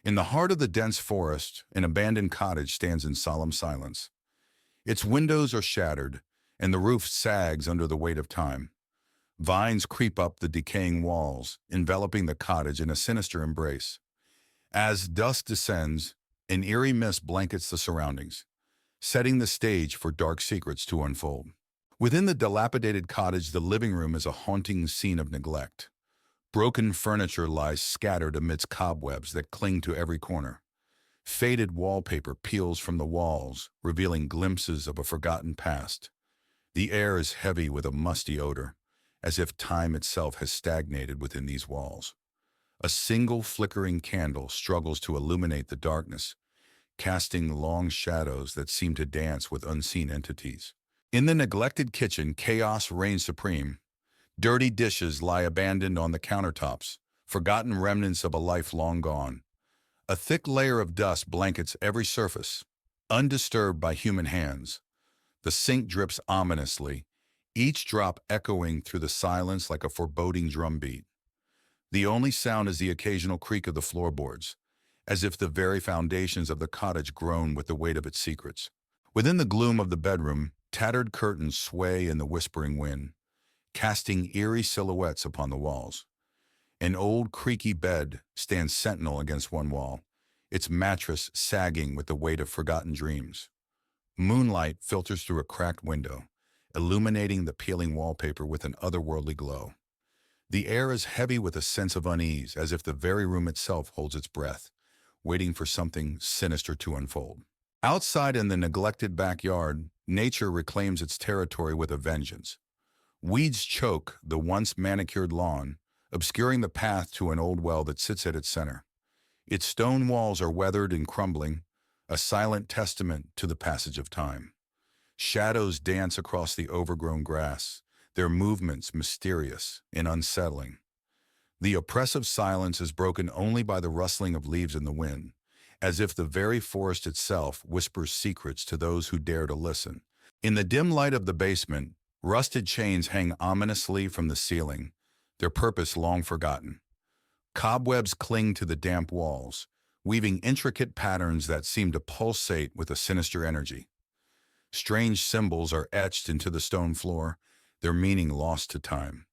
In the heart of the dense forest, an abandoned cottage stands in solemn silence. Its windows are shattered, and the roof sags under the weight of time. Vines creep up the decaying walls, enveloping the cottage in a sinister embrace. As dusk descends, an eerie mist blankets the surroundings, setting the stage for dark secrets to unfold. Within the dilapidated cottage, the living room is a haunting scene of neglect. Broken furniture lies scattered amidst cobwebs that cling to every corner. Faded wallpaper peels from the walls, revealing glimpses of a forgotten past. The air is heavy with a musty odor, as if time itself has stagnated within these walls. A single flickering candle struggles to illuminate the darkness, casting long shadows that seem to dance with unseen entities. In the neglected kitchen, chaos reigns supreme. Dirty dishes lie abandoned on the countertops, forgotten remnants of a life long gone. A thick layer of dust blankets every surface, undisturbed by human hands. The sink drips ominously, each drop echoing through the silence like a foreboding drumbeat. The only sound is the occasional creak of the floorboards, as if the very foundations of the cottage groan with the weight of its secrets. Within the gloom of the bedroom, tattered curtains sway in the whispering wind, casting eerie silhouettes upon the walls. An old, creaky bed stands sentinel against one wall, its mattress sagging with the weight of forgotten dreams. Moonlight filters through a cracked window, illuminating the peeling wallpaper with an otherworldly glow. The air is heavy with a sense of unease, as if the very room itself holds its breath, waiting for something sinister to unfold. Outside in the neglected backyard, nature reclaims its territory with a vengeance. Weeds choke the once manicured lawn, obscuring the path to an old well that sits at its center. Its stone walls are weathered and crumbling, a silent testament to the passage of time. Shadows dance across the overgrown grass, their movements mysterious and unsettling. The oppressive silence is broken only by the rustling of leaves in the wind, as if the very forest itself whispers secrets to those who dare to listen. In the dim light of the basement, rusted chains hang ominously from the ceiling, their purpose long forgotten. Cobwebs cling to the damp walls, weaving intricate patterns that seem to pulsate with a sinister energy. Strange symbols are etched into the stone floor, their meaning lost to time.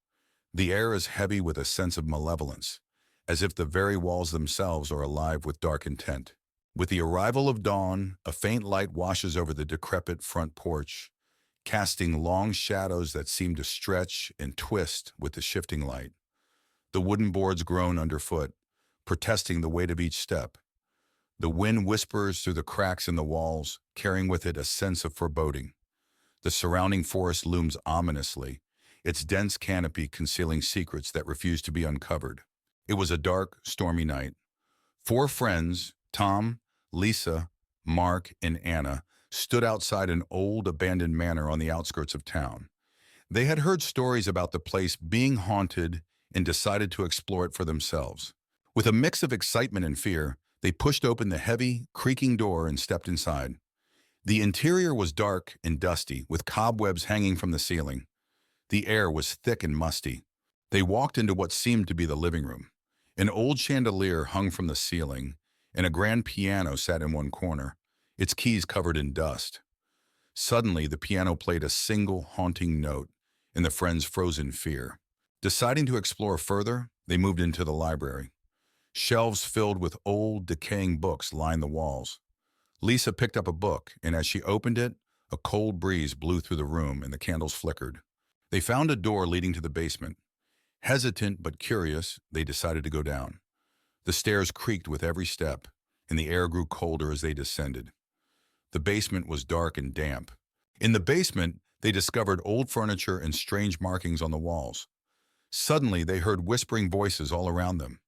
The air is heavy with a sense of malevolence, as if the very walls themselves are alive with dark intent. With the arrival of dawn, a faint light washes over the decrepit front porch, casting long shadows that seem to stretch and twist with the shifting light. The wooden boards groan underfoot, protesting the weight of each step. The wind whispers through the cracks in the walls, carrying with it a sense of foreboding. The surrounding forest looms ominously, its dense canopy concealing secrets that refuse to be uncovered. It was a dark, stormy night. Four friends, Tom, Lisa, Mark, and Anna, stood outside an old, abandoned manor on the outskirts of town. They had heard stories about the place being haunted and decided to explore it for themselves. With a mix of excitement and fear, they pushed open the heavy, creaking door and stepped inside. The interior was dark and dusty, with cobwebs hanging from the ceiling. The air was thick and musty. They walked into what seemed to be the living room. An old chandelier hung from the ceiling, and a grand piano sat in one corner, its keys covered in dust. Suddenly, the piano played a single haunting note, and the friends froze in fear. Deciding to explore further, they moved into the library. Shelves filled with old, decaying books lined the walls. Lisa picked up a book, and as she opened it, a cold breeze blew through the room and the candles flickered. They found a door leading to the basement. Hesitant but curious, they decided to go down. The stairs creaked with every step, and the air grew colder as they descended. The basement was dark and damp. In the basement, they discovered old furniture and strange markings on the walls. Suddenly, they heard whispering voices all around them.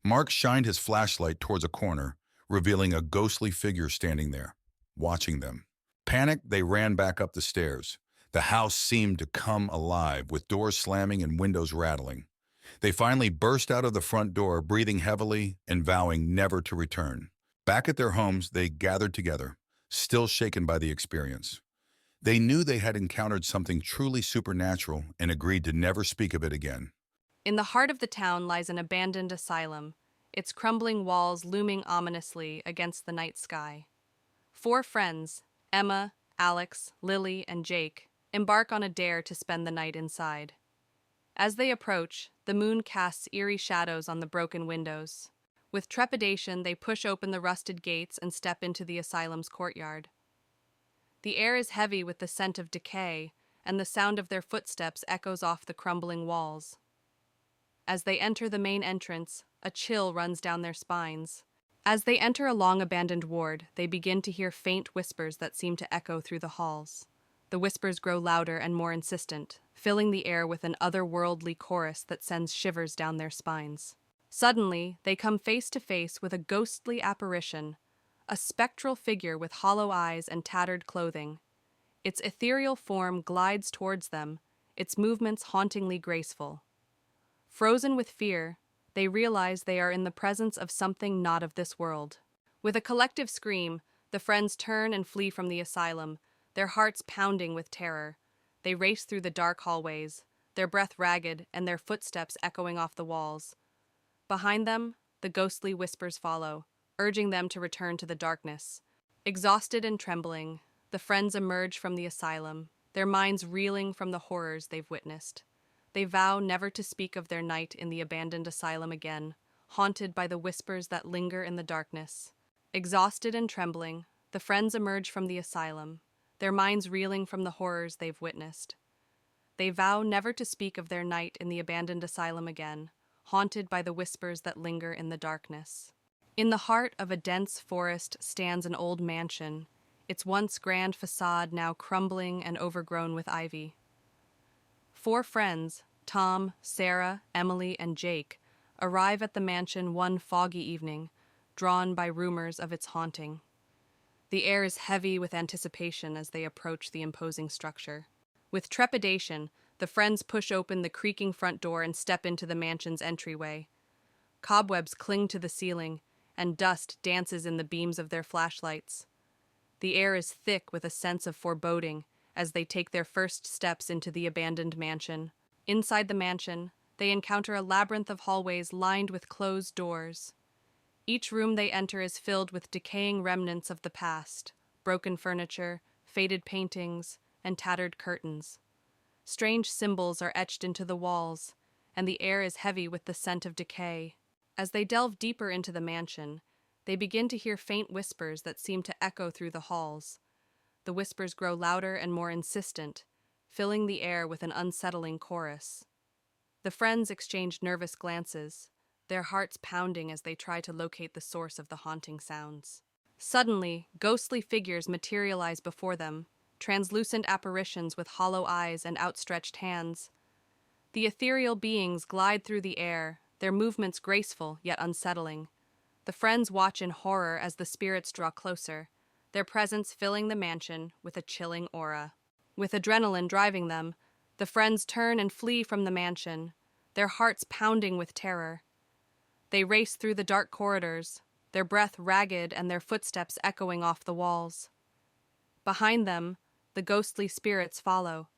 Mark shined his flashlight towards a corner, revealing a ghostly figure standing there, watching them. Panicked, they ran back up the stairs. The house seemed to come alive, with doors slamming and windows rattling. They finally burst out of the front door, breathing heavily and vowing never to return. Back at their homes, they gathered together, still shaken by the experience. They knew they had encountered something truly supernatural and agreed to never speak of it again. In the heart of the town lies an abandoned asylum, its crumbling walls looming ominously against the night sky. Four friends, Emma, Alex, Lily, and Jake, embark on a dare to spend the night inside. As they approach, the moon casts eerie shadows on the broken windows. With trepidation, they push open the rusted gates and step into the asylum's courtyard. The air is heavy with the scent of decay, and the sound of their footsteps echoes off the crumbling walls. As they enter the main entrance, a chill runs down their spines. As they enter a long-abandoned ward, they begin to hear faint whispers that seem to echo through the halls. The whispers grow louder and more insistent, filling the air with an otherworldly chorus that sends shivers down their spines. Suddenly, they come face to face with a ghostly apparition, a spectral figure with hollow eyes and tattered clothing. Its ethereal form glides towards them, its movements hauntingly graceful. Frozen with fear, they realize they are in the presence of something not of this world. With a collective scream, the friends turn and flee from the asylum, their hearts pounding with terror. They race through the dark hallways, their breath ragged and their footsteps echoing off the walls. Behind them, the ghostly whispers follow, urging them to return to the darkness. Exhausted and trembling, the friends emerge from the asylum, their minds reeling from the horrors they've witnessed. They vow never to speak of their night in the abandoned asylum again, haunted by the whispers that linger in the darkness. Exhausted and trembling, the friends emerge from the asylum, their minds reeling from the horrors they've witnessed. They vow never to speak of their night in the abandoned asylum again, haunted by the whispers that linger in the darkness. In the heart of a dense forest stands an old mansion, its once grand facade now crumbling and overgrown with ivy. Four friends, Tom, Sarah, Emily, and Jake, arrive at the mansion one foggy evening, drawn by rumors of its haunting. The air is heavy with anticipation as they approach the imposing structure. With trepidation, the friends push open the creaking front door and step into the mansion's entryway. Cobwebs cling to the ceiling, and dust dances in the beams of their flashlights. The air is thick with a sense of foreboding as they take their first steps into the abandoned mansion. Inside the mansion, they encounter a labyrinth of hallways lined with closed doors. Each room they enter is filled with decaying remnants of the past, broken furniture, faded paintings, and tattered curtains. Strange symbols are etched into the walls, and the air is heavy with the scent of decay. As they delve deeper into the mansion, they begin to hear faint whispers that seem to echo through the halls. The whispers grow louder and more insistent, filling the air with an unsettling chorus. The friends exchange nervous glances, their hearts pounding as they try to locate the source of the haunting sounds. Suddenly, ghostly figures materialize before them, translucent apparitions with hollow eyes and outstretched hands. The ethereal beings glide through the air, their movements graceful yet unsettling. The friends watch in horror as the spirits draw closer, their presence filling the mansion with a chilling aura. With adrenaline driving them, the friends turn and flee from the mansion, their hearts pounding with terror. They race through the dark corridors, their breath ragged and their footsteps echoing off the walls. Behind them, the ghostly spirits follow,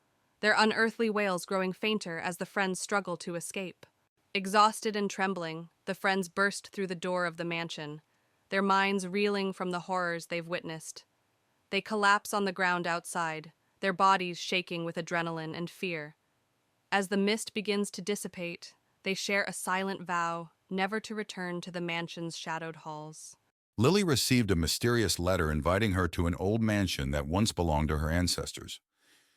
their unearthly wails growing fainter as the friends struggle to escape. Exhausted and trembling, the friends burst through the door of the mansion, their minds reeling from the horrors they've witnessed. They collapse on the ground outside, their bodies shaking with adrenaline and fear. As the mist begins to dissipate, they share a silent vow never to return to the mansion's shadowed halls. Lily received a mysterious letter inviting her to an old mansion that once belonged to her ancestors.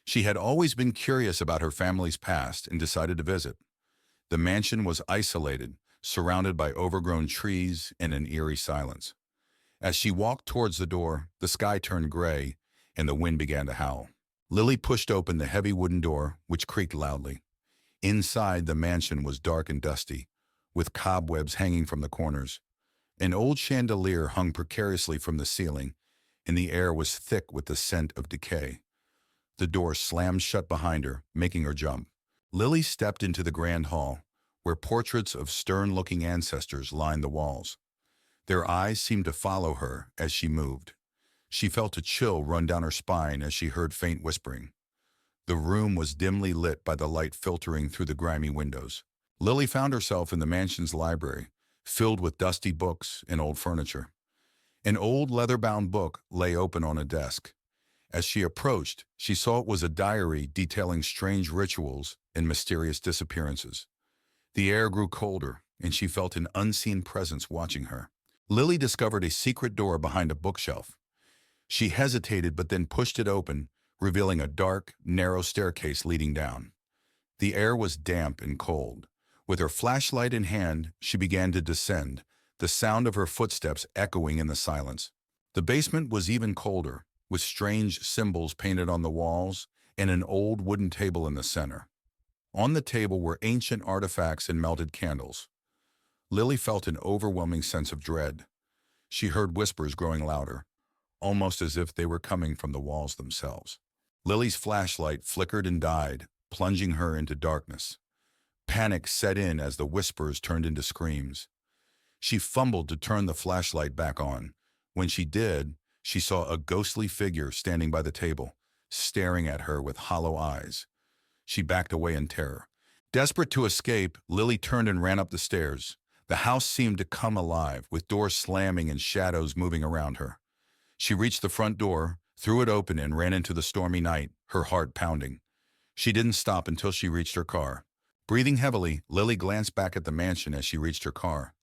She had always been curious about her family's past and decided to visit. The mansion was isolated, surrounded by overgrown trees and an eerie silence. As she walked towards the door, the sky turned gray and the wind began to howl. Lily pushed open the heavy wooden door, which creaked loudly. Inside, the mansion was dark and dusty, with cobwebs hanging from the corners. An old chandelier hung precariously from the ceiling, and the air was thick with the scent of decay. The door slammed shut behind her, making her jump. Lily stepped into the grand hall, where portraits of stern-looking ancestors lined the walls. Their eyes seemed to follow her as she moved. She felt a chill run down her spine as she heard faint whispering. The room was dimly lit by the light filtering through the grimy windows. Lily found herself in the mansion's library, filled with dusty books and old furniture. An old leather-bound book lay open on a desk. As she approached, she saw it was a diary detailing strange rituals and mysterious disappearances. The air grew colder, and she felt an unseen presence watching her. Lily discovered a secret door behind a bookshelf. She hesitated but then pushed it open, revealing a dark, narrow staircase leading down. The air was damp and cold. With her flashlight in hand, she began to descend, the sound of her footsteps echoing in the silence. The basement was even colder, with strange symbols painted on the walls and an old wooden table in the center. On the table were ancient artifacts and melted candles. Lily felt an overwhelming sense of dread. She heard whispers growing louder, almost as if they were coming from the walls themselves. Lily's flashlight flickered and died, plunging her into darkness. Panic set in as the whispers turned into screams. She fumbled to turn the flashlight back on. When she did, she saw a ghostly figure standing by the table, staring at her with hollow eyes. She backed away in terror. Desperate to escape, Lily turned and ran up the stairs. The house seemed to come alive, with doors slamming and shadows moving around her. She reached the front door, threw it open, and ran into the stormy night, her heart pounding. She didn't stop until she reached her car. Breathing heavily, Lily glanced back at the mansion as she reached her car.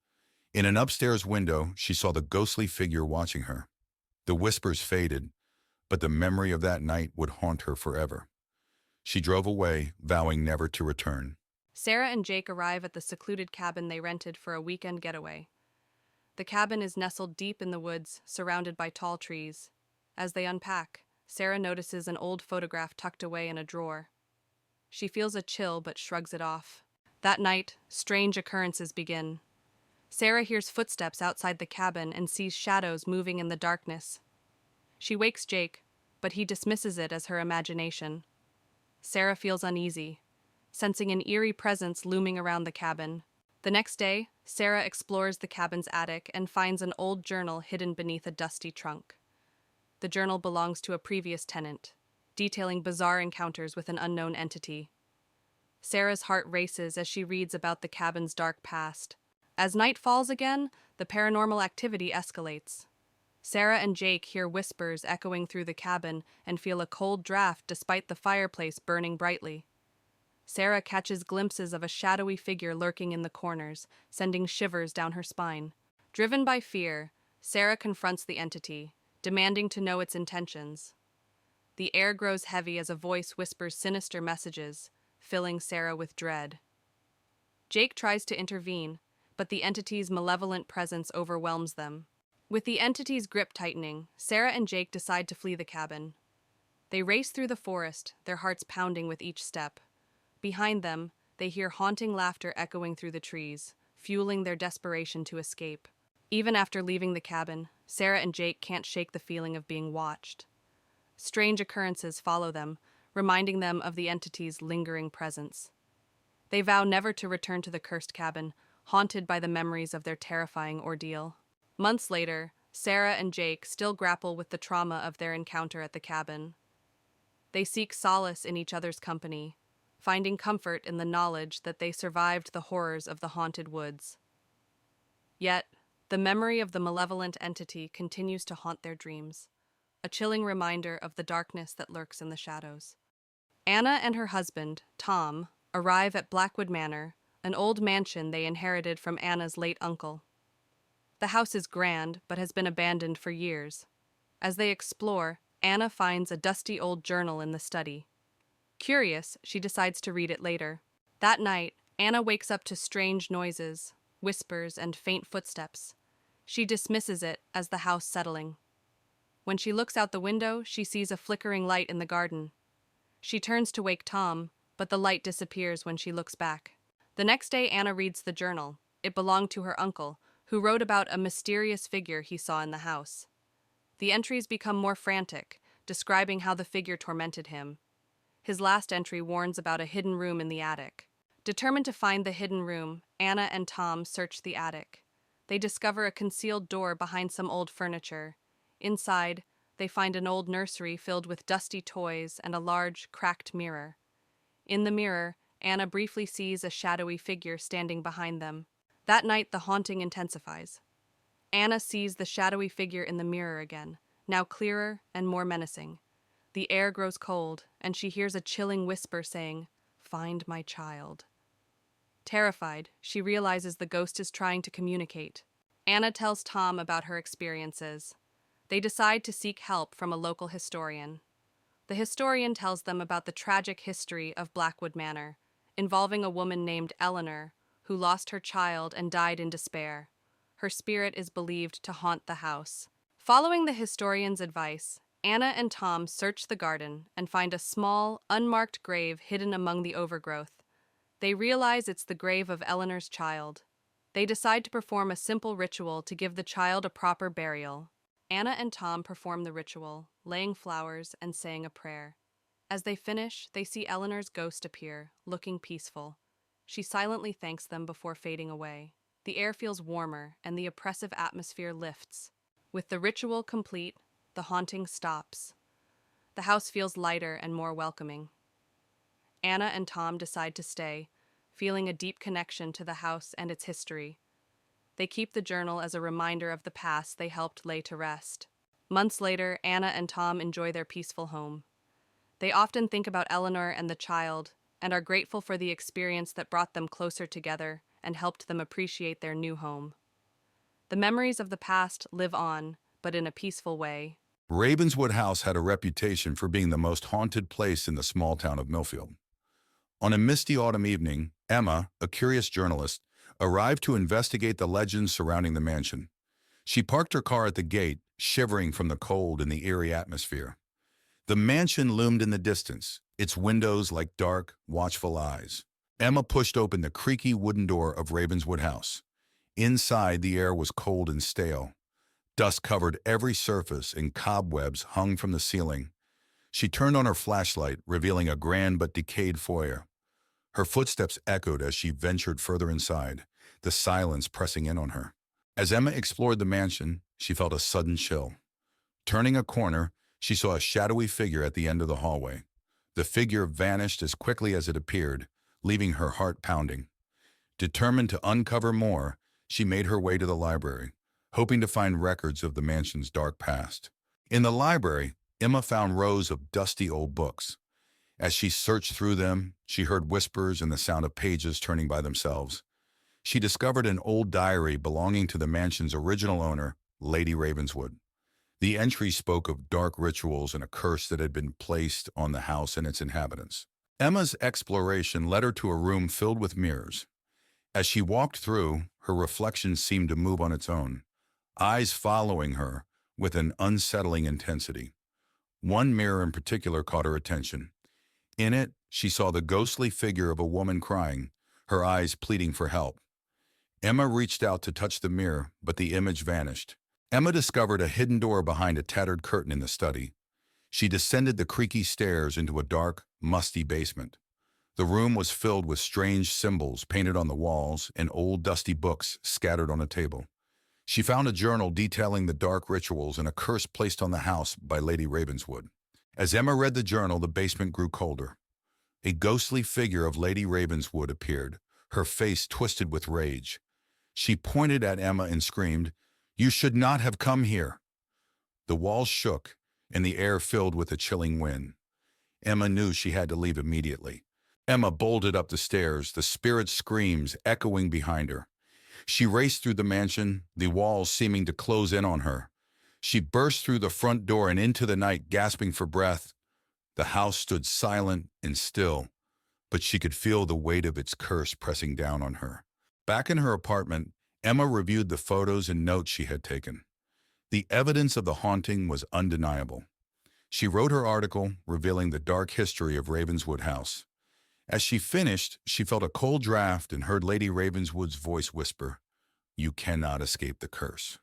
In an upstairs window, she saw the ghostly figure watching her. The whispers faded, but the memory of that night would haunt her forever. She drove away, vowing never to return. Sarah and Jake arrive at the secluded cabin they rented for a weekend getaway. The cabin is nestled deep in the woods, surrounded by tall trees. As they unpack, Sarah notices an old photograph tucked away in a drawer. She feels a chill but shrugs it off. That night, strange occurrences begin. Sarah hears footsteps outside the cabin and sees shadows moving in the darkness. She wakes Jake, but he dismisses it as her imagination. Sarah feels uneasy, sensing an eerie presence looming around the cabin. The next day, Sarah explores the cabin's attic and finds an old journal hidden beneath a dusty trunk. The journal belongs to a previous tenant, detailing bizarre encounters with an unknown entity. Sarah's heart races as she reads about the cabin's dark past. As night falls again, the paranormal activity escalates. Sarah and Jake hear whispers echoing through the cabin and feel a cold draft despite the fireplace burning brightly. Sarah catches glimpses of a shadowy figure lurking in the corners, sending shivers down her spine. Driven by fear, Sarah confronts the entity, demanding to know its intentions. The air grows heavy as a voice whispers sinister messages, filling Sarah with dread. Jake tries to intervene, but the entity's malevolent presence overwhelms them. With the entity's grip tightening, Sarah and Jake decide to flee the cabin. They race through the forest, their hearts pounding with each step. Behind them, they hear haunting laughter echoing through the trees, fueling their desperation to escape. Even after leaving the cabin, Sarah and Jake can't shake the feeling of being watched. Strange occurrences follow them, reminding them of the entity's lingering presence. They vow never to return to the cursed cabin, haunted by the memories of their terrifying ordeal. Months later, Sarah and Jake still grapple with the trauma of their encounter at the cabin. They seek solace in each other's company, finding comfort in the knowledge that they survived the horrors of the haunted woods. Yet, the memory of the malevolent entity continues to haunt their dreams, a chilling reminder of the darkness that lurks in the shadows. Anna and her husband, Tom, arrive at Blackwood Manor, an old mansion they inherited from Anna's late uncle. The house is grand, but has been abandoned for years. As they explore, Anna finds a dusty old journal in the study. Curious, she decides to read it later. That night, Anna wakes up to strange noises, whispers, and faint footsteps. She dismisses it as the house settling. When she looks out the window, she sees a flickering light in the garden. She turns to wake Tom, but the light disappears when she looks back. The next day, Anna reads the journal. It belonged to her uncle, who wrote about a mysterious figure he saw in the house. The entries become more frantic, describing how the figure tormented him. His last entry warns about a hidden room in the attic. Determined to find the hidden room, Anna and Tom search the attic. They discover a concealed door behind some old furniture. Inside, they find an old nursery filled with dusty toys and a large, cracked mirror. In the mirror, Anna briefly sees a shadowy figure standing behind them. That night, the haunting intensifies. Anna sees the shadowy figure in the mirror again, now clearer and more menacing. The air grows cold, and she hears a chilling whisper saying, "Find my child." Terrified, she realizes the ghost is trying to communicate. Anna tells Tom about her experiences. They decide to seek help from a local historian. The historian tells them about the tragic history of Blackwood Manor, involving a woman named Eleanor, who lost her child and died in despair. Her spirit is believed to haunt the house. Following the historian's advice, Anna and Tom search the garden and find a small, unmarked grave hidden among the overgrowth. They realize it's the grave of Eleanor's child. They decide to perform a simple ritual to give the child a proper burial. Anna and Tom perform the ritual, laying flowers and saying a prayer. As they finish, they see Eleanor's ghost appear, looking peaceful. She silently thanks them before fading away. The air feels warmer and the oppressive atmosphere lifts. With the ritual complete, the haunting stops. The house feels lighter and more welcoming. Anna and Tom decide to stay, feeling a deep connection to the house and its history. They keep the journal as a reminder of the past they helped lay to rest. Months later, Anna and Tom enjoy their peaceful home. They often think about Eleanor and the child and are grateful for the experience that brought them closer together and helped them appreciate their new home. The memories of the past live on, but in a peaceful way. Ravenswood House had a reputation for being the most haunted place in the small town of Millfield. On a misty autumn evening, Emma, a curious journalist, arrived to investigate the legends surrounding the mansion. She parked her car at the gate, shivering from the cold and the eerie atmosphere. The mansion loomed in the distance, its windows like dark, watchful eyes. Emma pushed open the creaky wooden door of Ravenswood House. Inside, the air was cold and stale. Dust covered every surface and cobwebs hung from the ceiling. She turned on her flashlight, revealing a grand but decayed foyer. Her footsteps echoed as she ventured further inside, the silence pressing in on her. As Emma explored the mansion, she felt a sudden chill. Turning a corner, she saw a shadowy figure at the end of the hallway. The figure vanished as quickly as it appeared, leaving her heart pounding. Determined to uncover more, she made her way to the library, hoping to find records of the mansion's dark past. In the library, Emma found rows of dusty old books. As she searched through them, she heard whispers and the sound of pages turning by themselves. She discovered an old diary belonging to the mansion's original owner, Lady Ravenswood. The entry spoke of dark rituals and a curse that had been placed on the house and its inhabitants. Emma's exploration led her to a room filled with mirrors. As she walked through, her reflection seemed to move on its own, eyes following her with an unsettling intensity. One mirror in particular caught her attention. In it, she saw the ghostly figure of a woman crying, her eyes pleading for help. Emma reached out to touch the mirror, but the image vanished. Emma discovered a hidden door behind a tattered curtain in the study. She descended the creaky stairs into a dark, musty basement. The room was filled with strange symbols painted on the walls and old dusty books scattered on a table. She found a journal detailing the dark rituals and a curse placed on the house by Lady Ravenswood. As Emma read the journal, the basement grew colder. A ghostly figure of Lady Ravenswood appeared, her face twisted with rage. She pointed at Emma and screamed, "You should not have come here." The walls shook, and the air filled with a chilling wind. Emma knew she had to leave immediately. Emma bolted up the stairs, the spirit's screams echoing behind her. She raced through the mansion, the walls seeming to close in on her. She burst through the front door and into the night, gasping for breath. The house stood silent and still, but she could feel the weight of its curse pressing down on her. Back in her apartment, Emma reviewed the photos and notes she had taken. The evidence of the haunting was undeniable. She wrote her article, revealing the dark history of Ravenswood House. As she finished, she felt a cold draft and heard Lady Ravenswood's voice whisper, "You cannot escape the curse."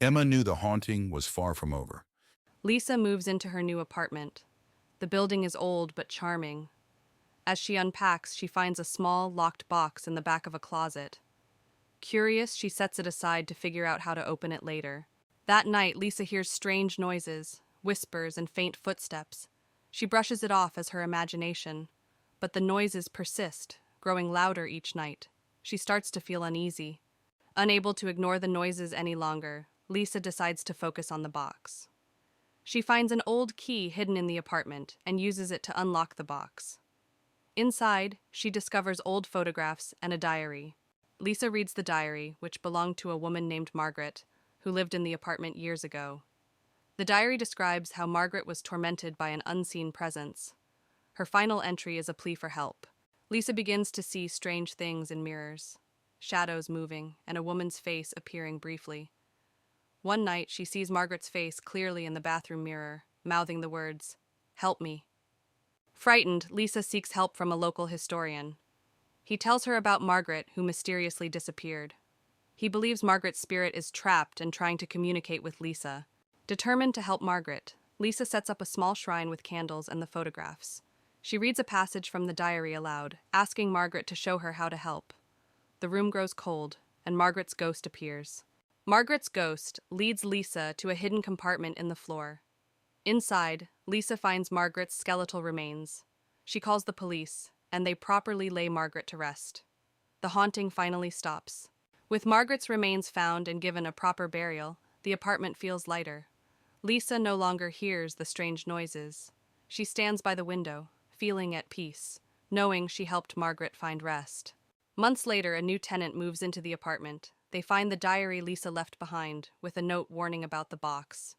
Emma knew the haunting was far from over. Lisa moves into her new apartment. The building is old but charming. As she unpacks, she finds a small, locked box in the back of a closet. Curious, she sets it aside to figure out how to open it later. That night, Lisa hears strange noises, whispers, and faint footsteps. She brushes it off as her imagination, but the noises persist, growing louder each night. She starts to feel uneasy. Unable to ignore the noises any longer, Lisa decides to focus on the box. She finds an old key hidden in the apartment and uses it to unlock the box. Inside, she discovers old photographs and a diary. Lisa reads the diary, which belonged to a woman named Margaret, who lived in the apartment years ago. The diary describes how Margaret was tormented by an unseen presence. Her final entry is a plea for help. Lisa begins to see strange things in mirrors, shadows moving, and a woman's face appearing briefly. One night, she sees Margaret's face clearly in the bathroom mirror, mouthing the words, "Help me." Frightened, Lisa seeks help from a local historian. He tells her about Margaret, who mysteriously disappeared. He believes Margaret's spirit is trapped and trying to communicate with Lisa. Determined to help Margaret, Lisa sets up a small shrine with candles and the photographs. She reads a passage from the diary aloud, asking Margaret to show her how to help. The room grows cold, and Margaret's ghost appears. Margaret's ghost leads Lisa to a hidden compartment in the floor. Inside, Lisa finds Margaret's skeletal remains. She calls the police, and they properly lay Margaret to rest. The haunting finally stops. With Margaret's remains found and given a proper burial, the apartment feels lighter. Lisa no longer hears the strange noises. She stands by the window, feeling at peace, knowing she helped Margaret find rest. Months later, a new tenant moves into the apartment. They find the diary Lisa left behind, with a note warning about the box.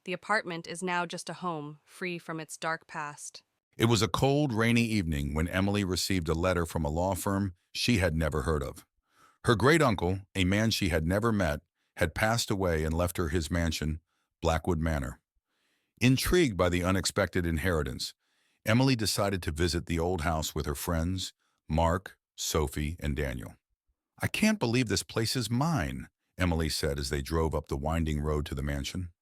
The apartment is now just a home, free from its dark past. It was a cold, rainy evening when Emily received a letter from a law firm she had never heard of. Her great-uncle, a man she had never met, had passed away and left her his mansion, Blackwood Manor. Intrigued by the unexpected inheritance, Emily decided to visit the old house with her friends, Mark, Sophie, and Daniel. "I can't believe this place is mine," Emily said as they drove up the winding road to the mansion.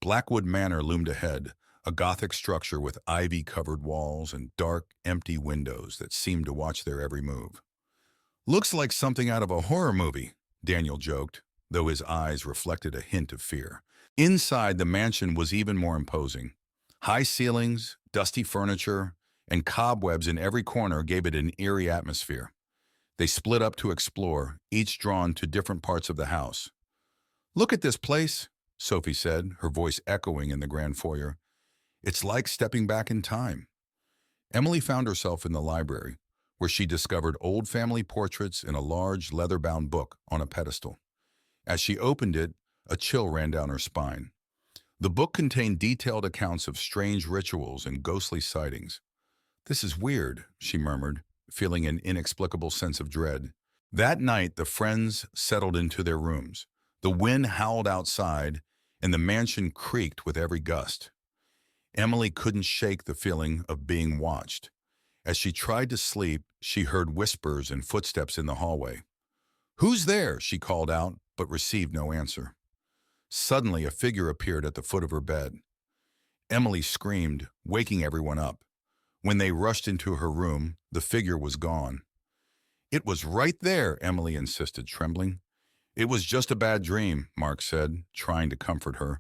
Blackwood Manor loomed ahead, a Gothic structure with ivy-covered walls and dark, empty windows that seemed to watch their every move. "Looks like something out of a horror movie," Daniel joked, though his eyes reflected a hint of fear. Inside, the mansion was even more imposing. High ceilings, dusty furniture, and cobwebs in every corner gave it an eerie atmosphere. They split up to explore, each drawn to different parts of the house. "Look at this place," Sophie said, her voice echoing in the grand foyer. "It's like stepping back in time." Emily found herself in the library, where she discovered old family portraits in a large leather-bound book on a pedestal. As she opened it, a chill ran down her spine. The book contained detailed accounts of strange rituals and ghostly sightings. "This is weird," she murmured, feeling an inexplicable sense of dread. That night, the friends settled into their rooms. The wind howled outside, and the mansion creaked with every gust. Emily couldn't shake the feeling of being watched. As she tried to sleep, she heard whispers and footsteps in the hallway. "Who's there?" she called out, but received no answer. Suddenly, a figure appeared at the foot of her bed. Emily screamed, waking everyone up. When they rushed into her room, the figure was gone. "It was right there," Emily insisted, trembling. "It was just a bad dream," Mark said, trying to comfort her,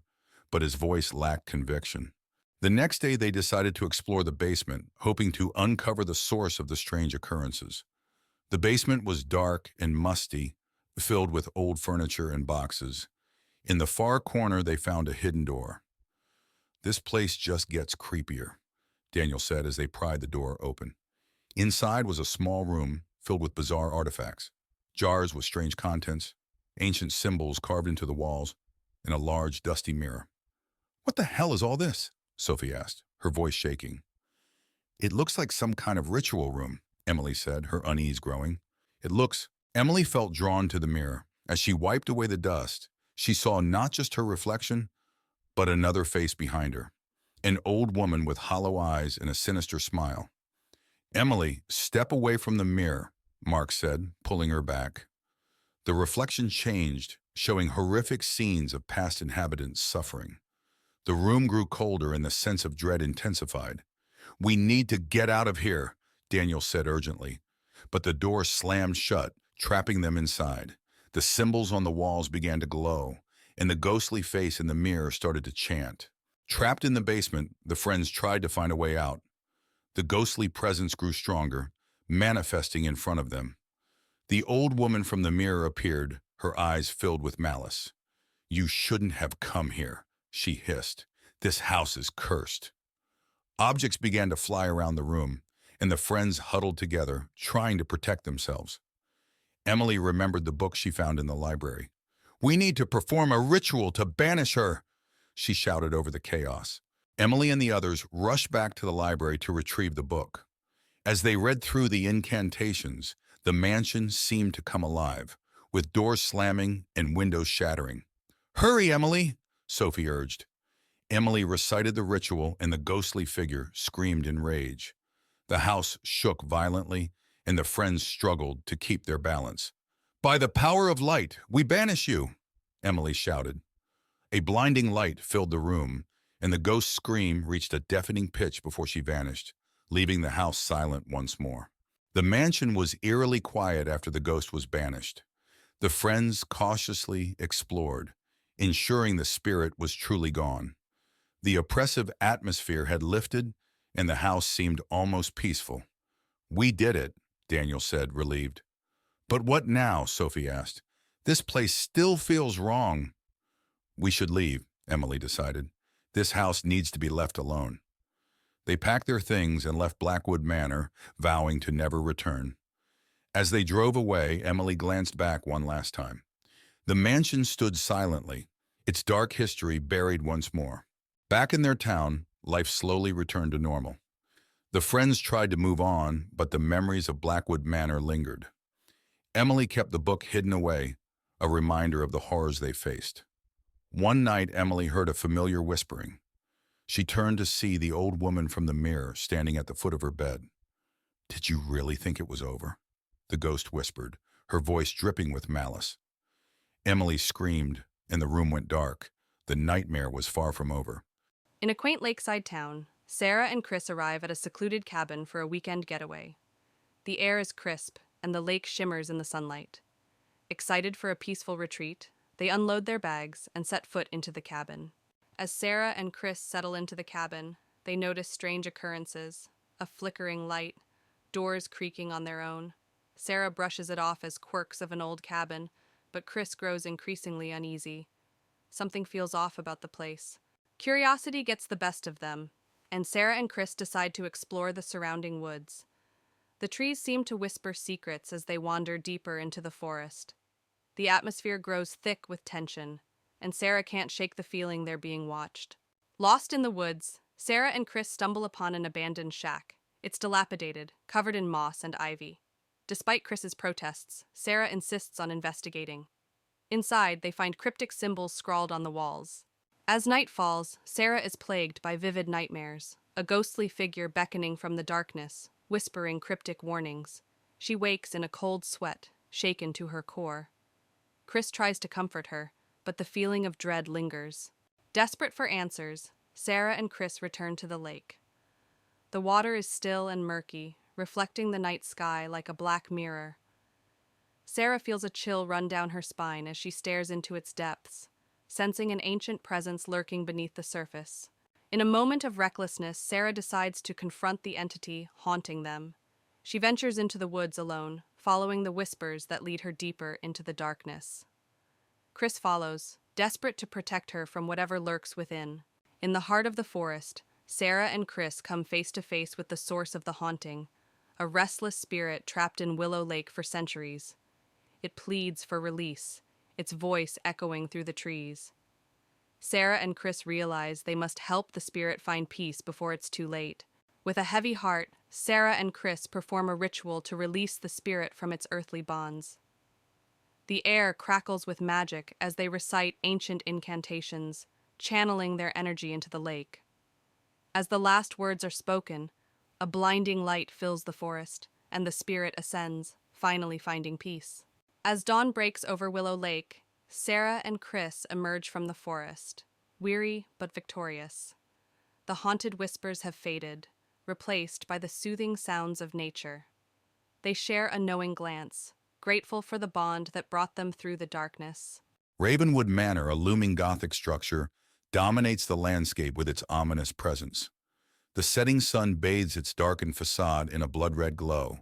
but his voice lacked conviction. The next day, they decided to explore the basement, hoping to uncover the source of the strange occurrences. The basement was dark and musty, filled with old furniture and boxes. In the far corner, they found a hidden door. "This place just gets creepier," Daniel said as they pried the door open. Inside was a small room filled with bizarre artifacts, jars with strange contents, ancient symbols carved into the walls, and a large, dusty mirror. "What the hell is all this?" Sophie asked, her voice shaking. "It looks like some kind of ritual room," Emily said, her unease growing. Emily felt drawn to the mirror. As she wiped away the dust, she saw not just her reflection, but another face behind her. An old woman with hollow eyes and a sinister smile. "Emily, step away from the mirror," Mark said, pulling her back. The reflection changed, showing horrific scenes of past inhabitants suffering. The room grew colder and the sense of dread intensified. "We need to get out of here," Daniel said urgently. But the door slammed shut, trapping them inside. The symbols on the walls began to glow, and the ghostly face in the mirror started to chant. Trapped in the basement, the friends tried to find a way out. The ghostly presence grew stronger, manifesting in front of them. The old woman from the mirror appeared, her eyes filled with malice. "You shouldn't have come here," she hissed. "This house is cursed." Objects began to fly around the room, and the friends huddled together, trying to protect themselves. Emily remembered the book she found in the library. "We need to perform a ritual to banish her," she shouted over the chaos. Emily and the others rushed back to the library to retrieve the book. As they read through the incantations, the mansion seemed to come alive, with doors slamming and windows shattering. "Hurry, Emily," Sophie urged. Emily recited the ritual, and the ghostly figure screamed in rage. The house shook violently, and the friends struggled to keep their balance. "By the power of light, we banish you," Emily shouted. A blinding light filled the room, and the ghost's scream reached a deafening pitch before she vanished, leaving the house silent once more. The mansion was eerily quiet after the ghost was banished. The friends cautiously explored, ensuring the spirit was truly gone. The oppressive atmosphere had lifted, and the house seemed almost peaceful. "We did it," Daniel said, relieved. "But what now?" Sophie asked. "This place still feels wrong." "We should leave," Emily decided. "This house needs to be left alone." They packed their things and left Blackwood Manor, vowing to never return. As they drove away, Emily glanced back one last time. The mansion stood silently, its dark history buried once more. Back in their town, life slowly returned to normal. The friends tried to move on, but the memories of Blackwood Manor lingered. Emily kept the book hidden away, a reminder of the horrors they faced. One night, Emily heard a familiar whispering. She turned to see the old woman from the mirror standing at the foot of her bed. "Did you really think it was over?" the ghost whispered, her voice dripping with malice. Emily screamed, and the room went dark. The nightmare was far from over. In a quaint lakeside town, Sarah and Chris arrive at a secluded cabin for a weekend getaway. The air is crisp, and the lake shimmers in the sunlight. Excited for a peaceful retreat, they unload their bags and set foot into the cabin. As Sarah and Chris settle into the cabin, they notice strange occurrences: a flickering light, doors creaking on their own. Sarah brushes it off as quirks of an old cabin, but Chris grows increasingly uneasy. Something feels off about the place. Curiosity gets the best of them, and Sarah and Chris decide to explore the surrounding woods. The trees seem to whisper secrets as they wander deeper into the forest. The atmosphere grows thick with tension, and Sarah can't shake the feeling they're being watched. Lost in the woods, Sarah and Chris stumble upon an abandoned shack. It's dilapidated, covered in moss and ivy. Despite Chris's protests, Sarah insists on investigating. Inside, they find cryptic symbols scrawled on the walls. As night falls, Sarah is plagued by vivid nightmares, a ghostly figure beckoning from the darkness, whispering cryptic warnings. She wakes in a cold sweat, shaken to her core. Chris tries to comfort her, but the feeling of dread lingers. Desperate for answers, Sarah and Chris return to the lake. The water is still and murky, reflecting the night sky like a black mirror. Sarah feels a chill run down her spine as she stares into its depths, sensing an ancient presence lurking beneath the surface. In a moment of recklessness, Sarah decides to confront the entity haunting them. She ventures into the woods alone, following the whispers that lead her deeper into the darkness. Chris follows, desperate to protect her from whatever lurks within. In the heart of the forest, Sarah and Chris come face to face with the source of the haunting, a restless spirit trapped in Willow Lake for centuries. It pleads for release, its voice echoing through the trees. Sarah and Chris realize they must help the spirit find peace before it's too late. With a heavy heart, Sarah and Chris perform a ritual to release the spirit from its earthly bonds. The air crackles with magic as they recite ancient incantations, channeling their energy into the lake. As the last words are spoken, a blinding light fills the forest, and the spirit ascends, finally finding peace. As dawn breaks over Willow Lake, Sarah and Chris emerge from the forest, weary but victorious. The haunted whispers have faded, replaced by the soothing sounds of nature. They share a knowing glance, grateful for the bond that brought them through the darkness. Ravenwood Manor, a looming Gothic structure, dominates the landscape with its ominous presence. The setting sun bathes its darkened facade in a blood-red glow,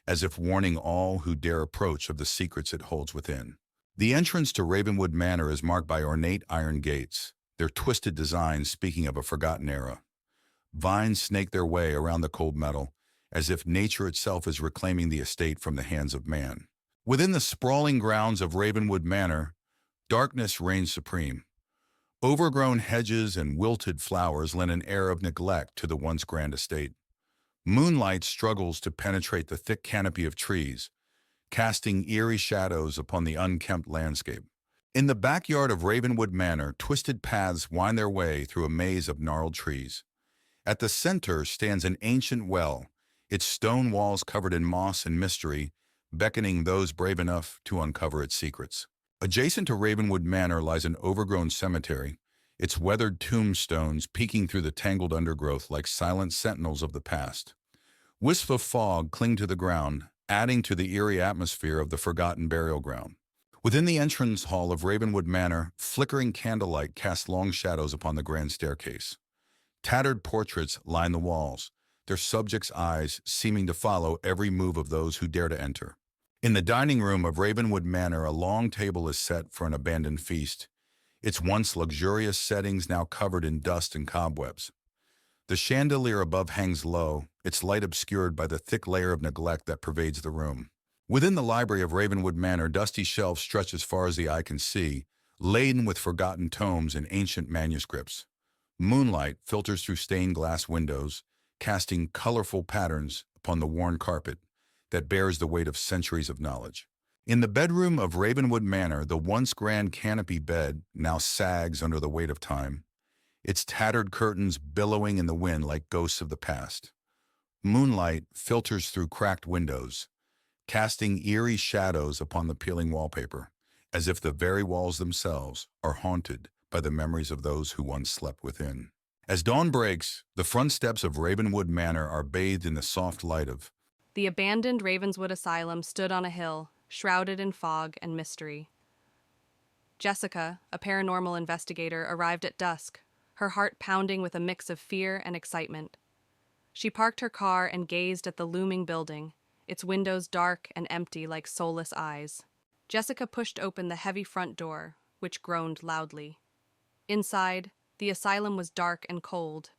as if warning all who dare approach of the secrets it holds within. The entrance to Ravenwood Manor is marked by ornate iron gates, their twisted designs speaking of a forgotten era. Vines snake their way around the cold metal, as if nature itself is reclaiming the estate from the hands of man. Within the sprawling grounds of Ravenwood Manor, darkness reigns supreme. Overgrown hedges and wilted flowers lend an air of neglect to the once grand estate. Moonlight struggles to penetrate the thick canopy of trees, casting eerie shadows upon the unkempt landscape. In the backyard of Ravenwood Manor, twisted paths wind their way through a maze of gnarled trees. At the center stands an ancient well, its stone walls covered in moss and mystery, beckoning those brave enough to uncover its secrets. Adjacent to Ravenwood Manor lies an overgrown cemetery, its weathered tombstones peeking through the tangled undergrowth like silent sentinels of the past. Wisps of fog cling to the ground, adding to the eerie atmosphere of the forgotten burial ground. Within the entrance hall of Ravenwood Manor, flickering candlelight casts long shadows upon the grand staircase. Tattered portraits line the walls, their subjects' eyes seeming to follow every move of those who dare to enter. In the dining room of Ravenwood Manor, a long table is set for an abandoned feast, its once luxurious settings now covered in dust and cobwebs. The chandelier above hangs low, its light obscured by the thick layer of neglect that pervades the room. Within the library of Ravenwood Manor, dusty shelves stretch as far as the eye can see, laden with forgotten tomes and ancient manuscripts. Moonlight filters through stained glass windows, casting colorful patterns upon the worn carpet that bears the weight of centuries of knowledge. In the bedroom of Ravenwood Manor, the once grand canopy bed now sags under the weight of time, its tattered curtains billowing in the wind like ghosts of the past. Moonlight filters through cracked windows, casting eerie shadows upon the peeling wallpaper, as if the very walls themselves are haunted by the memories of those who once slept within. As dawn breaks, the front steps of Ravenwood Manor are bathed in the soft light of The abandoned Ravenswood Asylum stood on a hill, shrouded in fog and mystery. Jessica, a paranormal investigator, arrived at dusk, her heart pounding with a mix of fear and excitement. She parked her car and gazed at the looming building, its windows dark and empty like soulless eyes. Jessica pushed open the heavy front door, which groaned loudly. Inside, the asylum was dark and cold.